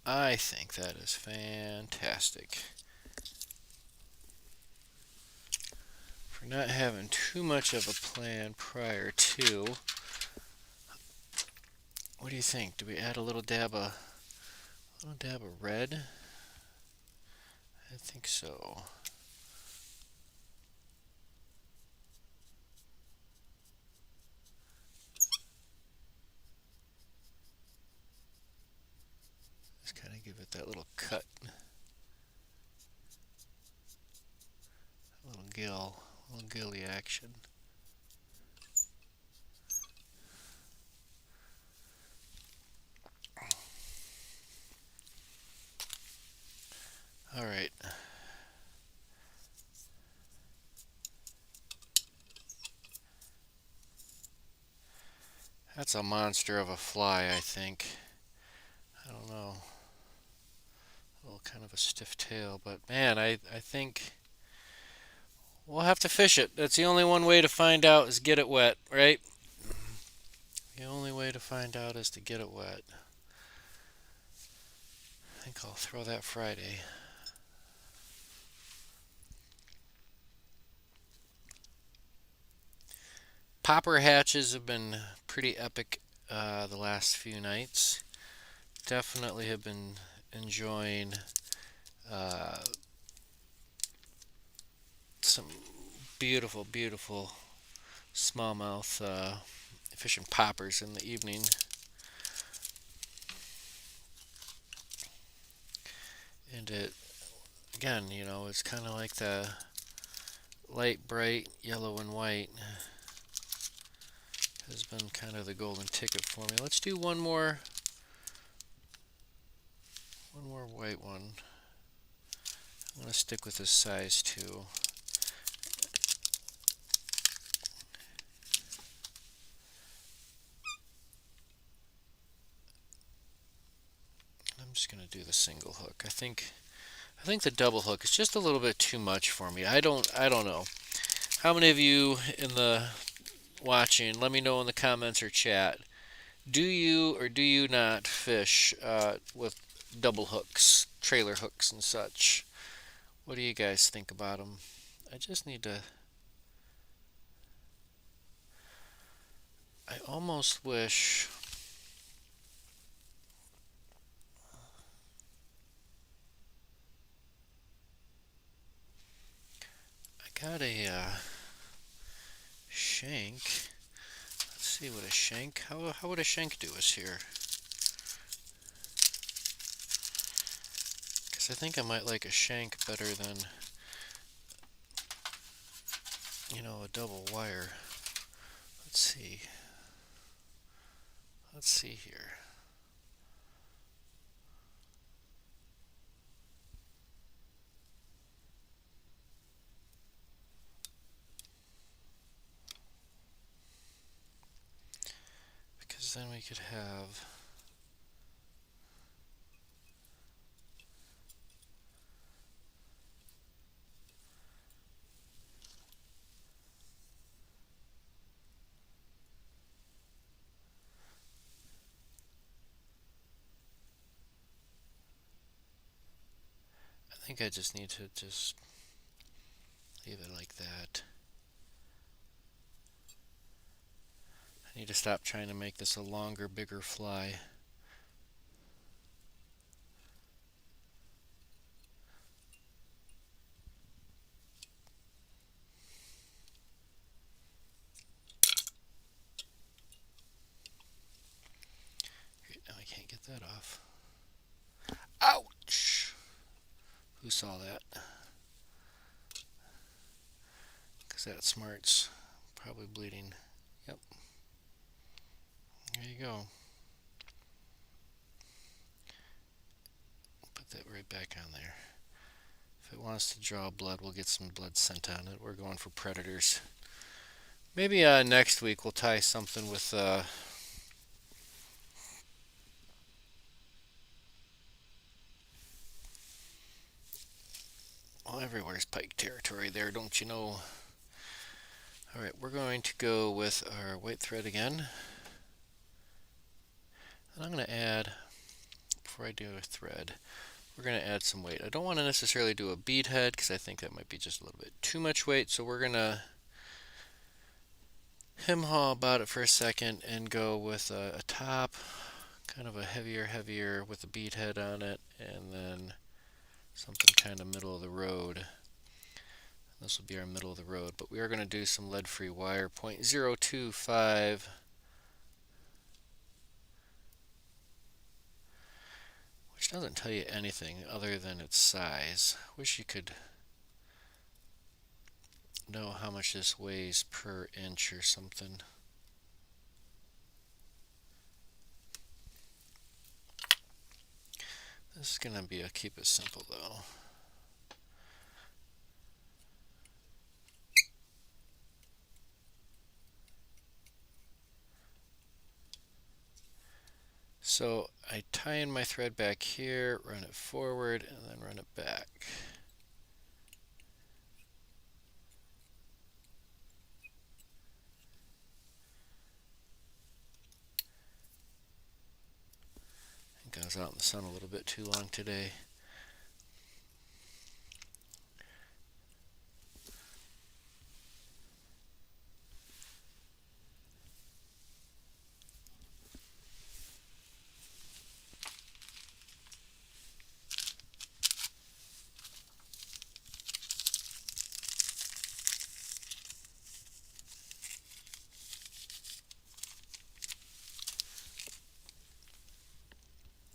I think that is fantastic. For not having too much of a plan prior to. What do you think? Do we add a little dab of red? I think so. Just kind of give it that little cut. A little gilly action. All right. That's a monster of a fly, I think. I don't know. A little kind of a stiff tail, but man, I think we'll have to fish it. That's the only one way to find out is get it wet, right? The only way to find out is to get it wet. I think I'll throw that Friday. Popper hatches have been pretty epic the last few nights. Definitely have been enjoying some beautiful, beautiful smallmouth fishing poppers in the evening. And it, again, it's kind of like the light, bright yellow and white has been kind of the golden ticket for me. Let's do one more white one. I'm going to stick with this size too. I'm just going to do the single hook. I think the double hook is just a little bit too much for me. I don't know. How many of you in the watching, let me know in the comments or chat. Do you or do you not fish with double hooks, trailer hooks and such? What do you guys think about them? I just need to... I almost wish... I got a shank. Let's see what a shank... How would a shank do us here? Because I think I might like a shank better than, a double wire. Let's see. Let's see here. Because then we could have... I think I just need to just leave it like that. I need to stop trying to make this a longer, bigger fly. Now I can't get that off. Ouch! Who saw that? that smarts? Probably bleeding. Yep. There you go. Put that right back on there. If it wants to draw blood, we'll get some blood sent on it. We're going for predators. Maybe next week we'll tie something with well, everywhere's pike territory there, don't you know? Alright, we're going to go with our white thread again. And I'm going to add, before I do a thread, we're going to add some weight. I don't want to necessarily do a bead head because I think that might be just a little bit too much weight, so we're going to hem haw about it for a second and go with a top, kind of a heavier with a bead head on it, and then something kind of middle of the road. This will be our middle of the road, but we are going to do some lead-free wire, 0.025, which doesn't tell you anything other than its size. Wish you could know how much this weighs per inch or something. This is going to be keep it simple though. So I tie in my thread back here, run it forward, and then run it back. I think I was out in the sun a little bit too long today.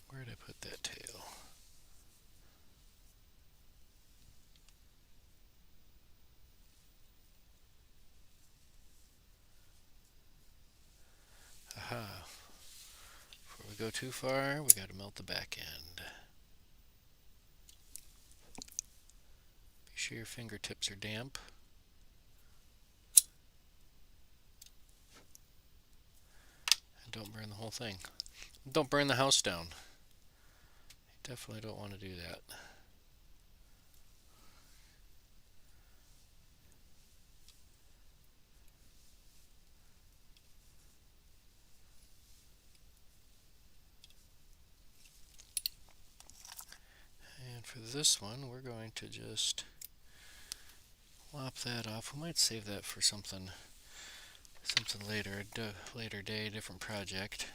Where did I put that tail? Aha. Before we go too far, we got to melt the back end. Be sure your fingertips are damp. And don't burn the whole thing. Don't burn the house down. You definitely don't want to do that. And for this one, we're going to just lop that off. We might save that for something later, later day, different project.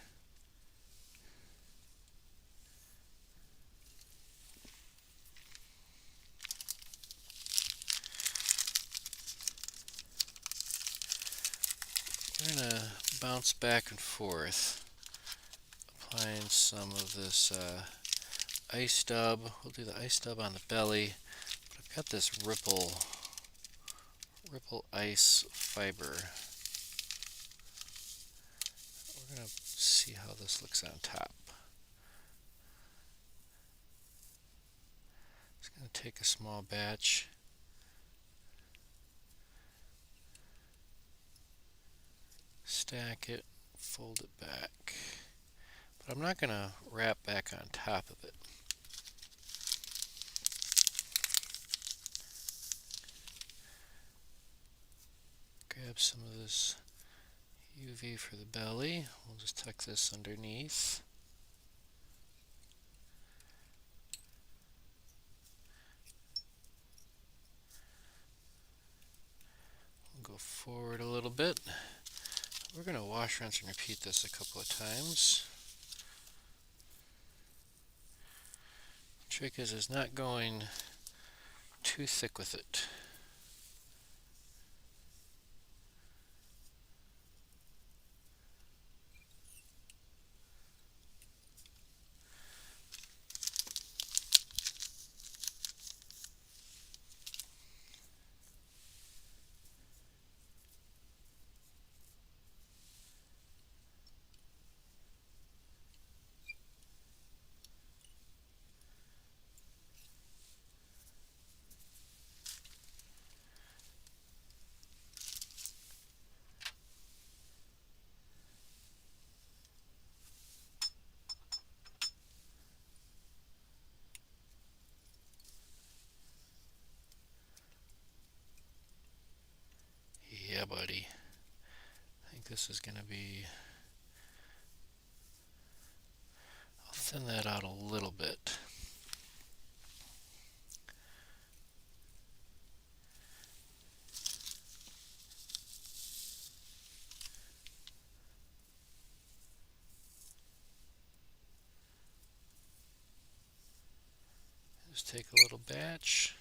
We're going to bounce back and forth, applying some of this ice dub. We'll do the ice dub on the belly. But I've got this ripple ice fiber. We're going to see how this looks on top. Just going to take a small batch. Stack it, fold it back. But I'm not going to wrap back on top of it. Grab some of this UV for the belly. We'll just tuck this underneath. We'll go forward a little bit. We're going to wash, rinse, and repeat this a couple of times. The trick is not going too thick with it. this is going to be, I'll thin that out a little bit. Just take a little batch,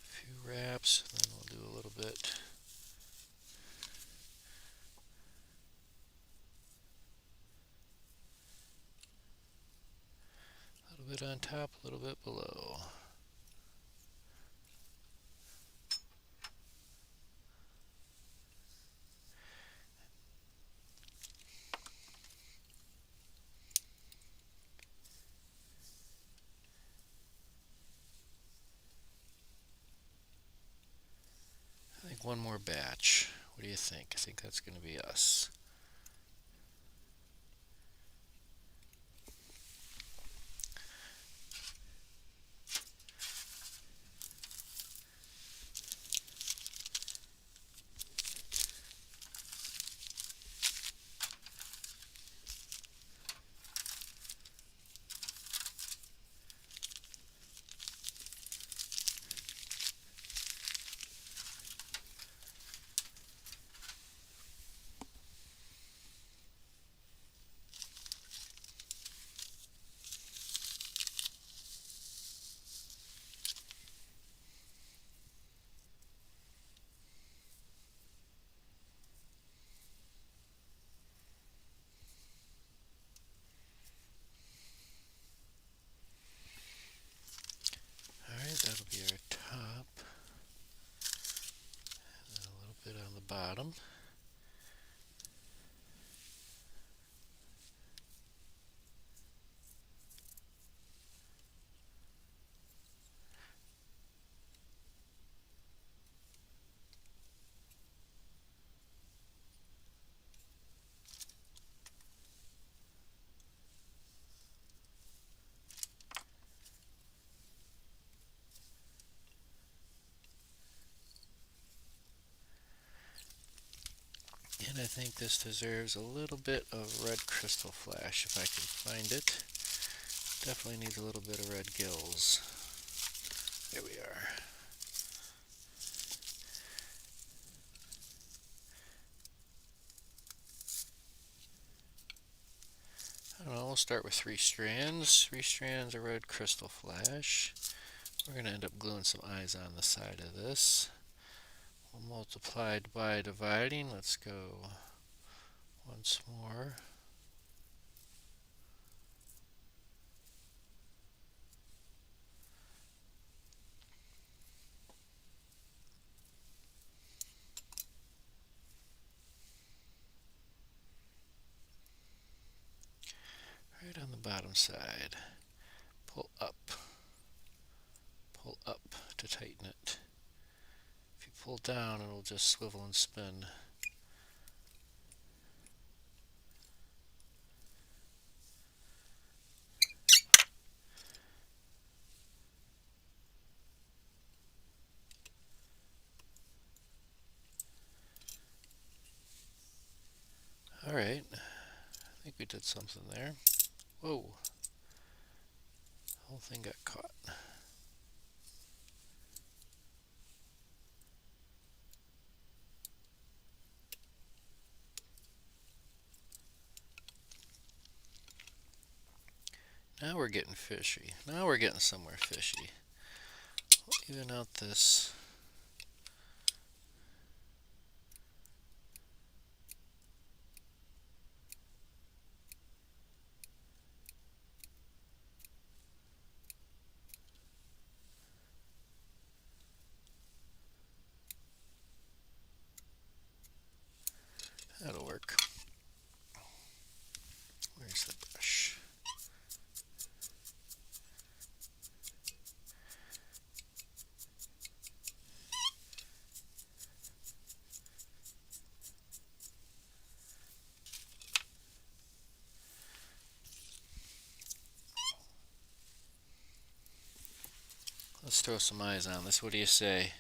a few wraps, and then we'll do a little bit. A little bit on top, a little bit below. I think one more batch. What do you think? I think that's going to be us. Alright, that'll be our top. And then a little bit on the bottom. And I think this deserves a little bit of red crystal flash if I can find it. Definitely needs a little bit of red gills. There we are. I don't know, we'll start with 3 strands. 3 strands of red crystal flash. We're going to end up gluing some eyes on the side of this. We'll multiply by dividing. Let's go once more. Right on the bottom side. Pull up to tighten it. If you pull down, it'll just swivel and spin. Alright, I think we did something there. Whoa, the whole thing got caught. Now we're getting fishy. Now we're getting somewhere fishy. We'll even out this. That'll work. Where's the brush? Let's throw some eyes on this. What do you say?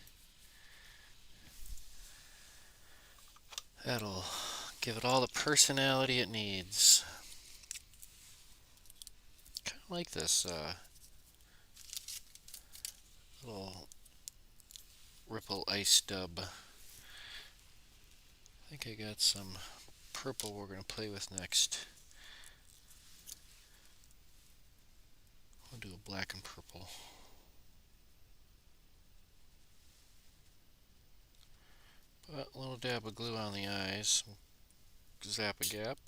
That'll Give it all the personality it needs. Kind of like this little ripple ice dub. I think I got some purple we're going to play with next. We'll do a black and purple. But a little dab of glue on the eyes. Zap a gap.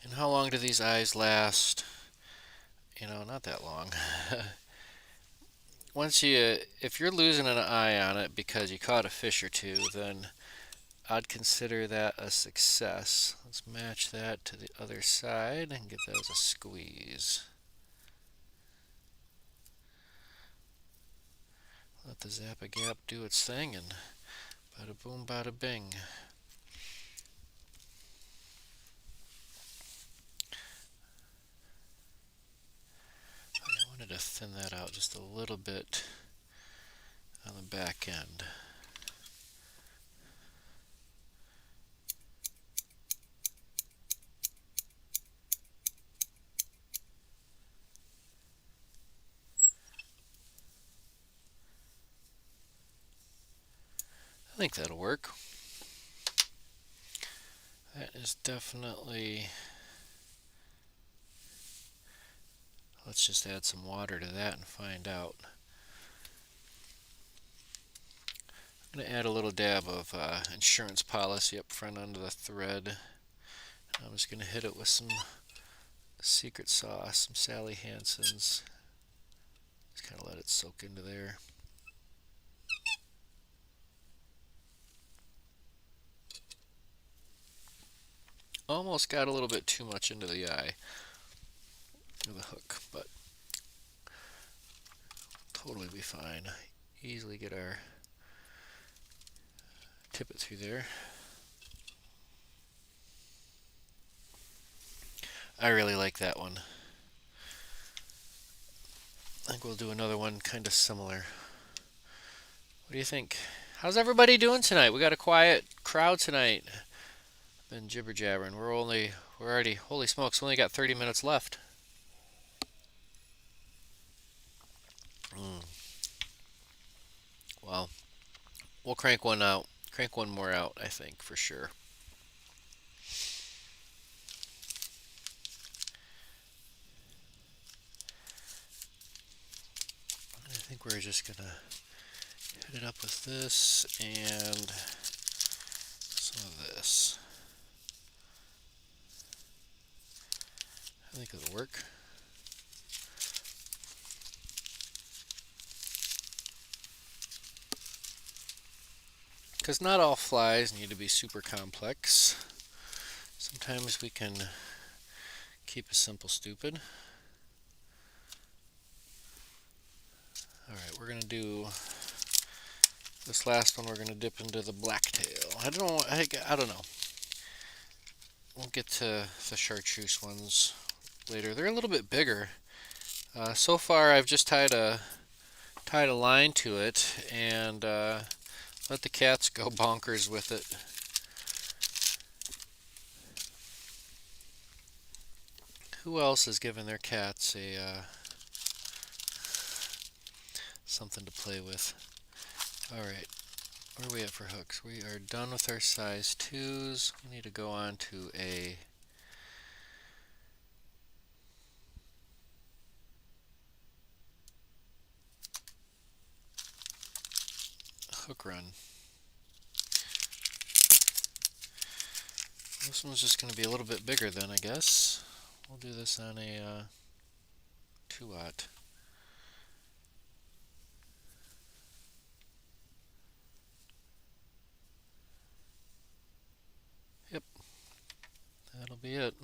And how long do these eyes last? You know, not that long. If you're losing an eye on it because you caught a fish or two, then I'd consider that a success. Let's match that to the other side and give that as a squeeze. Let the Zappa Gap do its thing, and bada boom, bada bing. I wanted to thin that out just a little bit on the back end. I think that'll work. That is definitely... Let's just add some water to that and find out. I'm going to add a little dab of insurance policy up front under the thread. I'm just going to hit it with some secret sauce, some Sally Hansen's. Just kind of let it soak into there. Almost got a little bit too much into the eye of the hook, but totally be fine. Easily get our tip it through there. I really like that one. I think we'll do another one kind of similar. What do you think? How's everybody doing tonight? We got a quiet crowd tonight. Been jibber jabbering. We're already, holy smokes, we only got 30 minutes left. Well, we'll crank one more out, I think, for sure. I think we're just gonna hit it up with this and some of this. I think it'll work. Because not all flies need to be super complex. Sometimes we can keep it simple stupid. Alright, we're going to do this last one. We're going to dip into the blacktail. I don't know. We'll get to the chartreuse ones later. They're a little bit bigger. So far I've just tied a line to it and let the cats go bonkers with it. Who else is giving their cats something to play with? Alright, where are we at for hooks? We are done with our size 2s. We need to go on to a hook run. This one's just going to be a little bit bigger then, I guess. We'll do this on a 2-aught. Yep, that'll be it.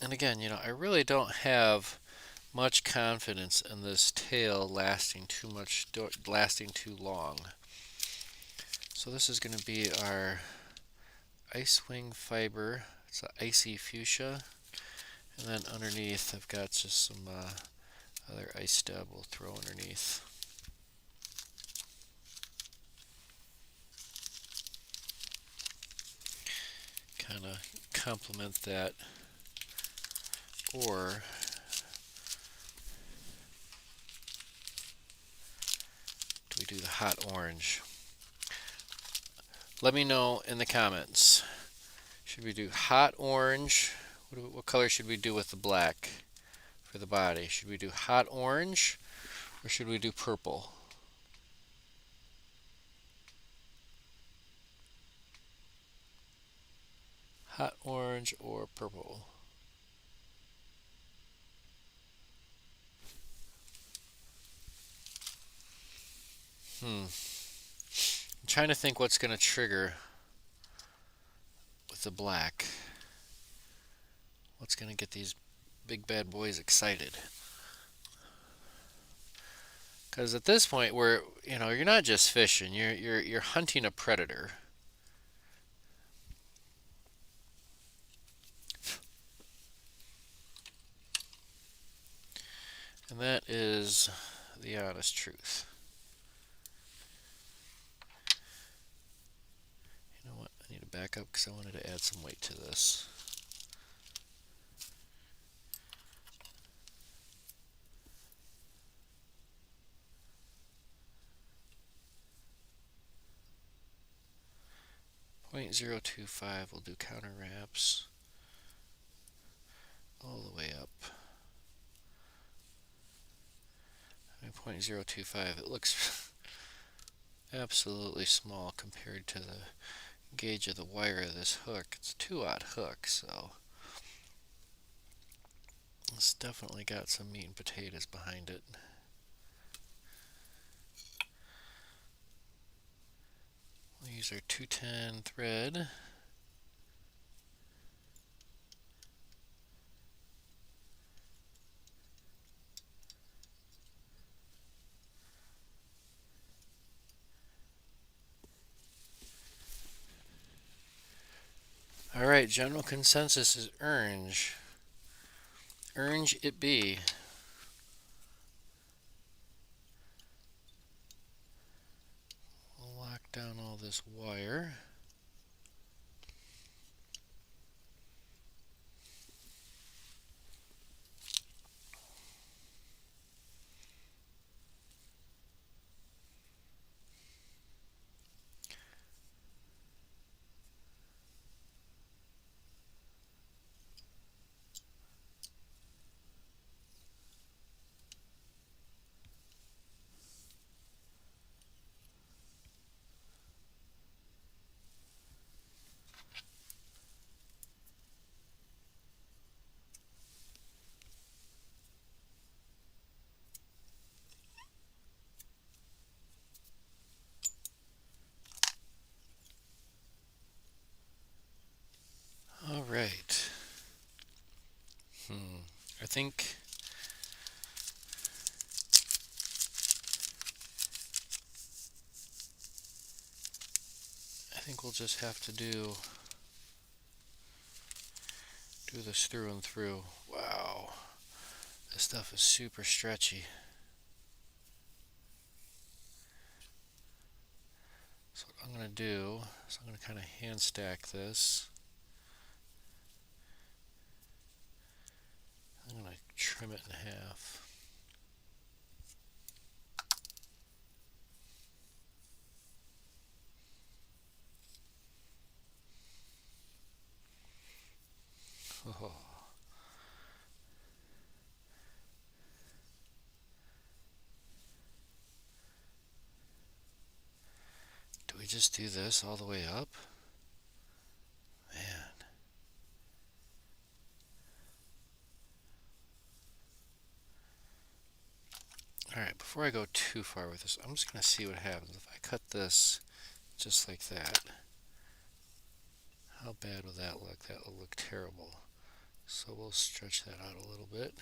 And again, I really don't have much confidence in this tail lasting too long. So this is going to be our ice wing fiber. It's an icy fuchsia. And then underneath I've got just some other ice stub we'll throw underneath. Kind of complement that. Or do we do the hot orange? Let me know in the comments. Should we do hot orange? What color should we do with the black for the body? Should we do hot orange or should we do purple? Hot orange or purple? I'm trying to think what's going to trigger with the black. What's going to get these big bad boys excited? Because at this point, you're not just fishing; you're hunting a predator. And that is the honest truth. You know what? I need to back up because I wanted to add some weight to this. .025 will do counter wraps all the way up. 0.025, it looks absolutely small compared to the gauge of the wire of this hook. It's a 2/0 hook, so it's definitely got some meat and potatoes behind it. We'll use our 210 thread. Alright, general consensus is orange. Orange it be. We'll lock down all this wire. Alright. I think we'll just have to do this through and through. Wow. This stuff is super stretchy. So what I'm going to do is I'm going to kind of hand stack this. I'm going to trim it in half. Oh. Do we just do this all the way up? Man. Alright, before I go too far with this, I'm just going to see what happens. If I cut this just like that, how bad will that look? That will look terrible. So we'll stretch that out a little bit.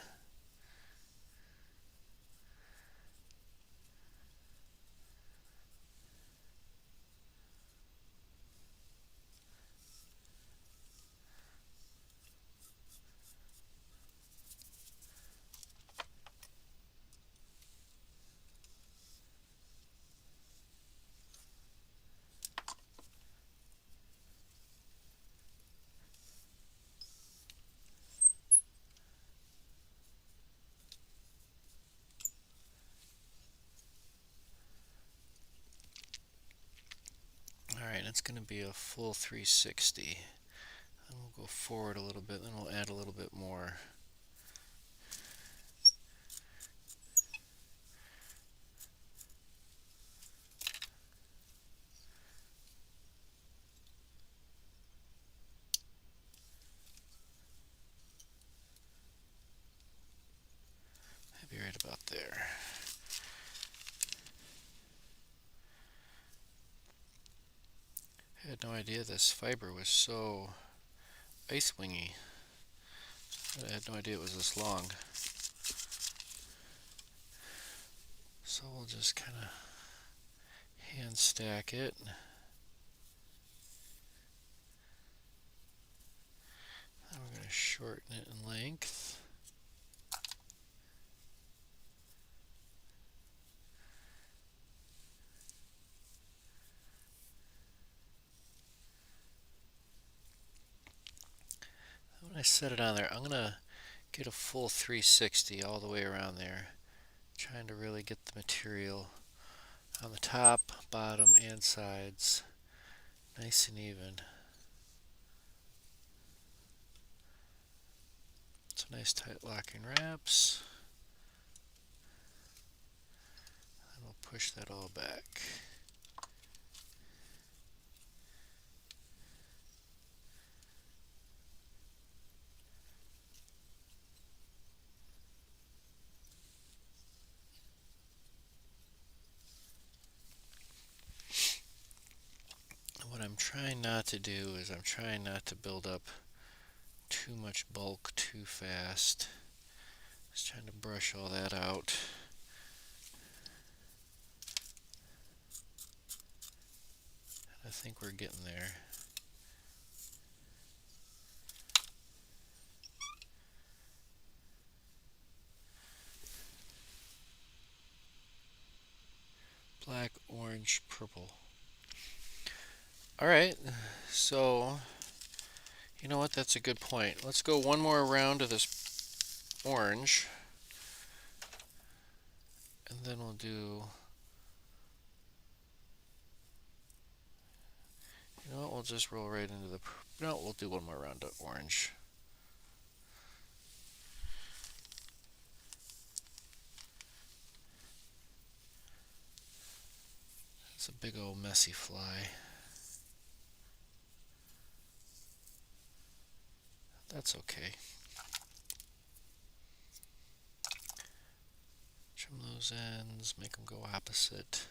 Alright, it's going to be a full 360. Then we'll go forward a little bit, then we'll add a little bit more. Maybe right about there. I had no idea this fiber was so ice wingy. I had no idea it was this long. So we'll just kind of hand stack it. Then we're going to shorten it in length. When I set it on there, I'm going to get a full 360 all the way around there. Trying to really get the material on the top, bottom, and sides nice and even. Some nice tight locking wraps. And we'll push that all back. What I'm trying not to do is I'm trying not to build up too much bulk too fast. Just trying to brush all that out. I think we're getting there. Black, orange, purple. Alright, so you know what, that's a good point. Let's go one more round of this orange. And then we'll do, you know what, we'll just roll right into the, no, we'll do one more round of orange. It's a big old messy fly. That's okay. Trim those ends, make them go opposite.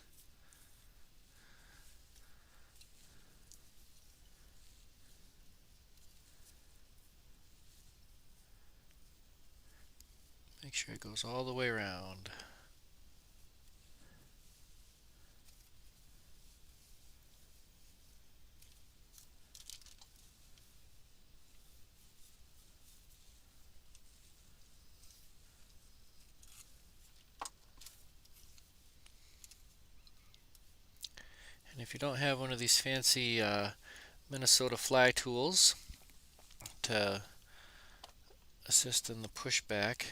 Make sure it goes all the way around. And if you don't have one of these fancy Minnesota fly tools to assist in the pushback,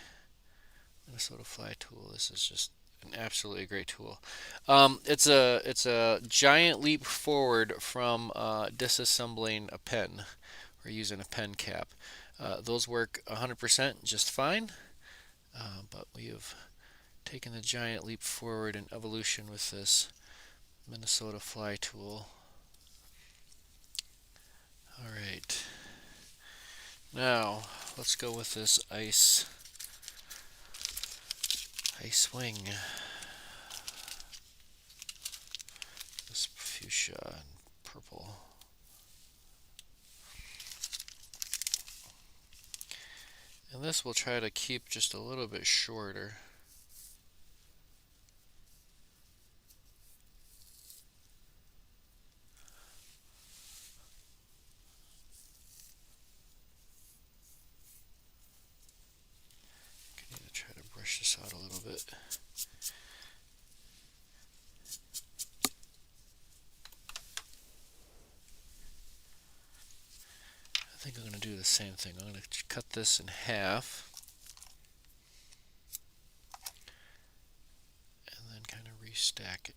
Minnesota fly tool, this is just an absolutely great tool. It's a giant leap forward from disassembling a pen or using a pen cap. Those work 100% just fine, but we have taken a giant leap forward in evolution with this Minnesota fly tool. Alright, now let's go with this ice wing. This fuchsia and purple. And this we'll try to keep just a little bit shorter. I need to try to brush this out a little bit. I think I'm going to do the same thing. I'm going to cut this in half and then kind of restack it.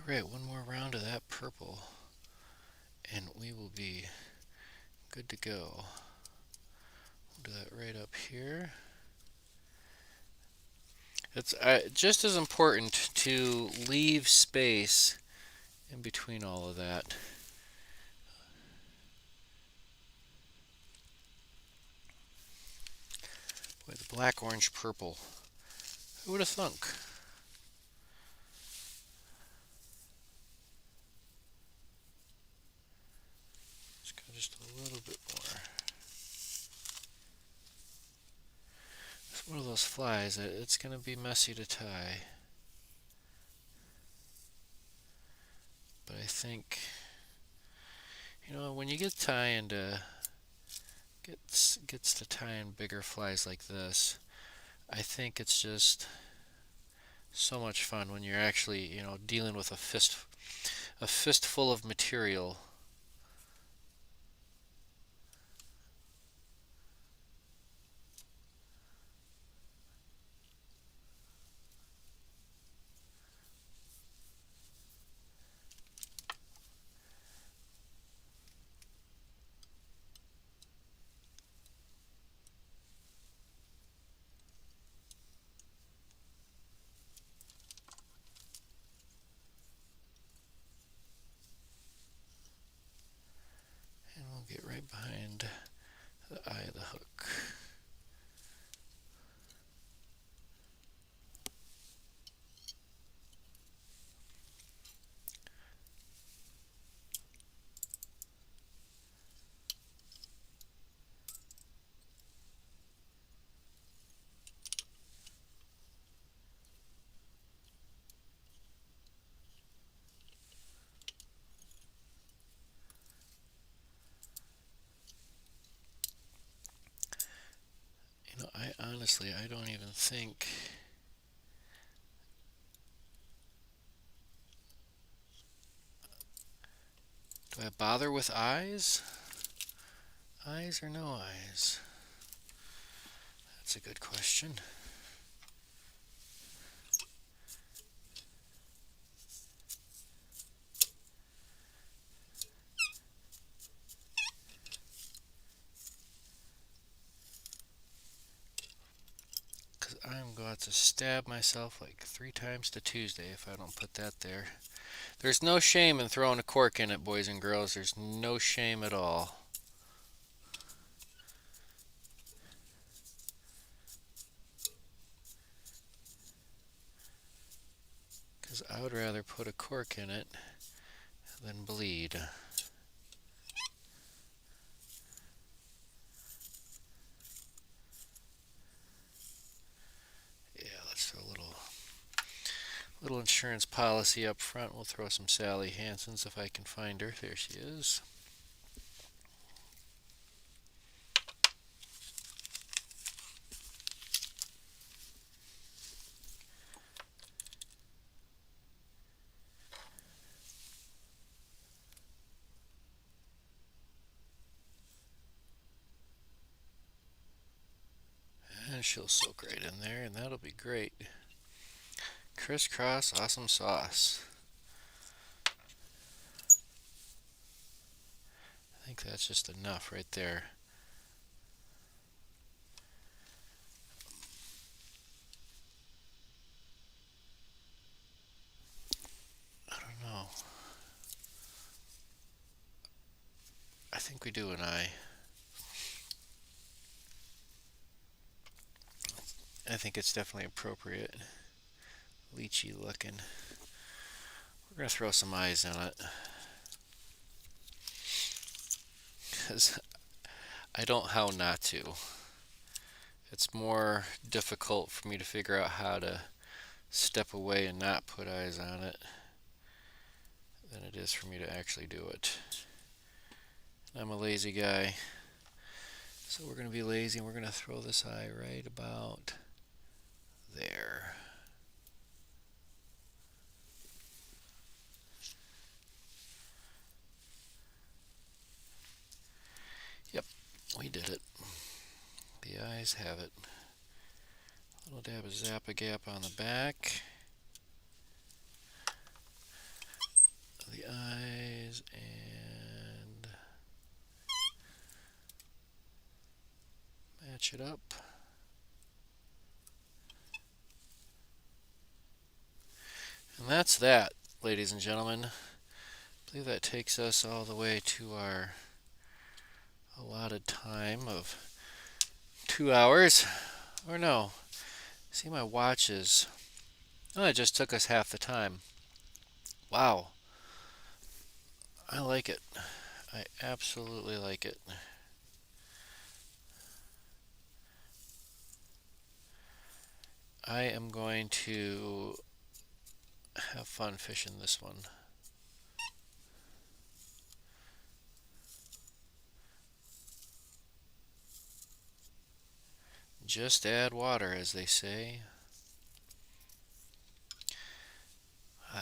Alright, one more round of that purple and we will be good to go. We'll do that right up here. It's just as important to leave space in between all of that. Boy, the black, orange, purple. Who would have thunk? Let's go just a little bit more. It's one of those flies that it's going to be messy to tie. But I think, you know, when you get tying to gets to tying bigger flies like this, I think it's just so much fun when you're actually, you know, dealing with a fistful of material. And we'll get right behind the eye of the hook. You know, I don't even think do I bother with eyes? Eyes or no eyes? That's a good question. Because I'm going to stab myself like 3 times to Tuesday if I don't put that there. There's no shame in throwing a cork in it, boys and girls. There's no shame at all. Because I would rather put a cork in it than bleed. Yeah, let's throw a little insurance policy up front. We'll throw some Sally Hansen's if I can find her. There she is. she'll soak right in there, and that'll be great. Crisscross awesome sauce. I think that's just enough right there. I don't know. I think we do an eye. I think it's definitely appropriate. Lychee looking. We're going to throw some eyes on it. Because I don't how not to. It's more difficult for me to figure out how to step away and not put eyes on it than it is for me to actually do it. I'm a lazy guy. So we're going to be lazy and we're going to throw this eye right about there. Yep, we did it. The eyes have it. A little dab of Zap-A-Gap on the back. The eyes and match it up. And that's that, ladies and gentlemen. I believe that takes us all the way to our allotted time of 2 hours. Or no. See, my watch is... Oh, it just took us half the time. Wow. I like it. I absolutely like it. I am going to have fun fishing this one. Just add water, as they say.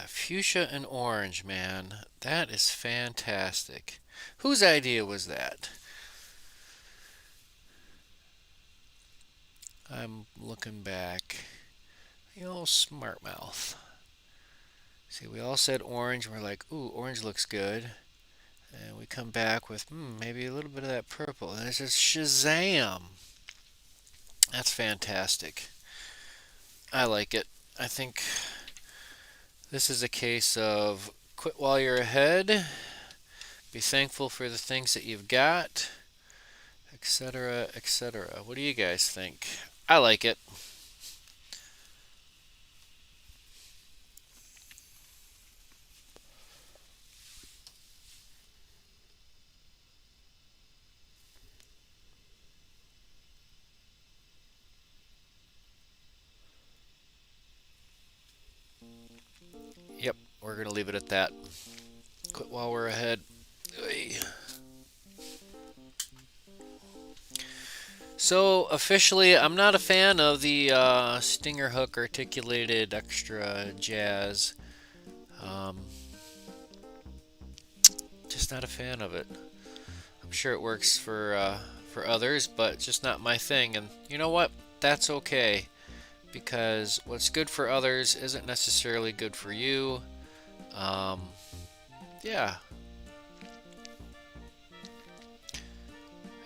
Fuchsia and orange, man. That is fantastic. Whose idea was that? I'm looking back. The old smart mouth. See, we all said orange, and we're like, ooh, orange looks good. And we come back with, maybe a little bit of that purple. And it's just shazam! That's fantastic. I like it. I think this is a case of quit while you're ahead, be thankful for the things that you've got, etc., etc. What do you guys think? I like it. Yep, we're going to leave it at that. Quit while we're ahead. Oy. So, officially, I'm not a fan of the stinger hook articulated extra jazz. Just not a fan of it. I'm sure it works for others, but just not my thing. And you know what? That's okay. Because what's good for others isn't necessarily good for you. Yeah.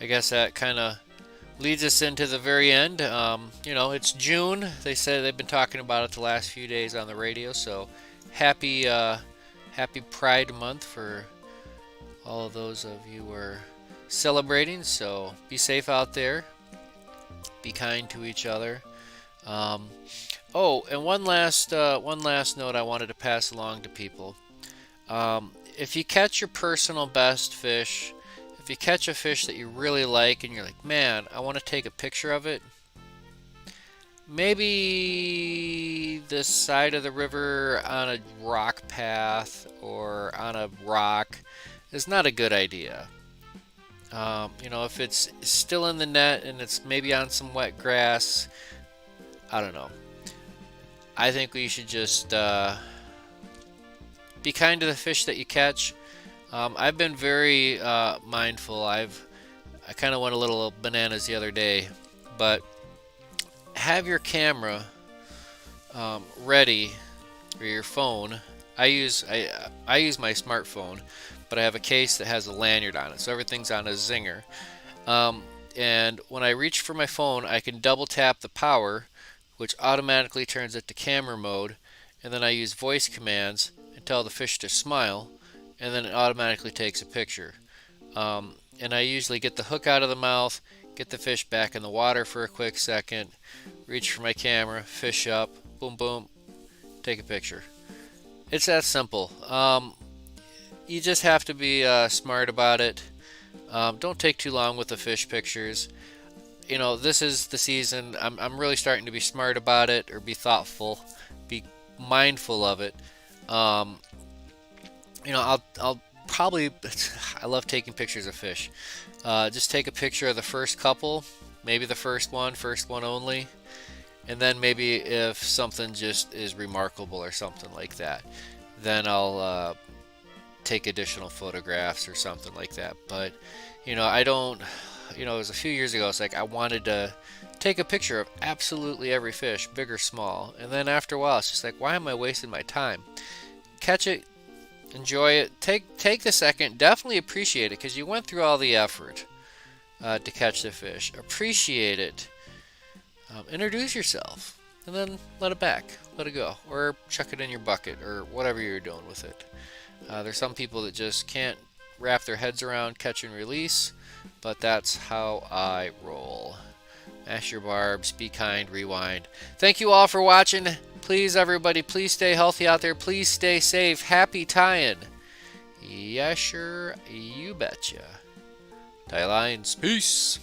I guess that kind of leads us into the very end. It's June. They said they've been talking about it the last few days on the radio. So happy Pride Month for all of those of you who are celebrating. So be safe out there. Be kind to each other. And one last note I wanted to pass along to people. If you catch your personal best fish, if you catch a fish that you really like and you're like, man, I want to take a picture of it, maybe the side of the river on a rock path or on a rock is not a good idea. If it's still in the net and it's maybe on some wet grass, I don't know. I think we should just be kind to the fish that you catch. I've been very mindful. I kind of went a little bananas the other day, but have your camera ready, or your phone. I use my smartphone, but I have a case that has a lanyard on it, so everything's on a zinger. And when I reach for my phone, I can double tap the power, which automatically turns it to camera mode, and then I use voice commands and tell the fish to smile, and then it automatically takes a picture. And I usually get the hook out of the mouth, get the fish back in the water for a quick second, reach for my camera, fish up, boom boom, take a picture. It's that simple. You just have to be smart about it. Don't take too long with the fish pictures. You know, this is the season. I'm really starting to be smart about it, or be thoughtful, be mindful of it. You know, I'll probably, I love taking pictures of fish. Just take a picture of the first couple, maybe the first one only, and then maybe if something just is remarkable or something like that, then I'll take additional photographs or something like that. But you know, I don't, you know, it was a few years ago, it's like I wanted to take a picture of absolutely every fish, big or small, and then after a while it's just like, why am I wasting my time? Catch it, enjoy it, take the second, definitely appreciate it, because you went through all the effort to catch the fish. Appreciate it. Introduce yourself, and then let it back, let it go, or chuck it in your bucket, or whatever you're doing with it. There's some people that just can't wrap their heads around catch and release, but that's how I roll. Mash your barbs, be kind, rewind. Thank you all for watching. Please, everybody, please stay healthy out there. Please stay safe. Happy tying. Yeah, sure, you betcha. Tie lines. Peace.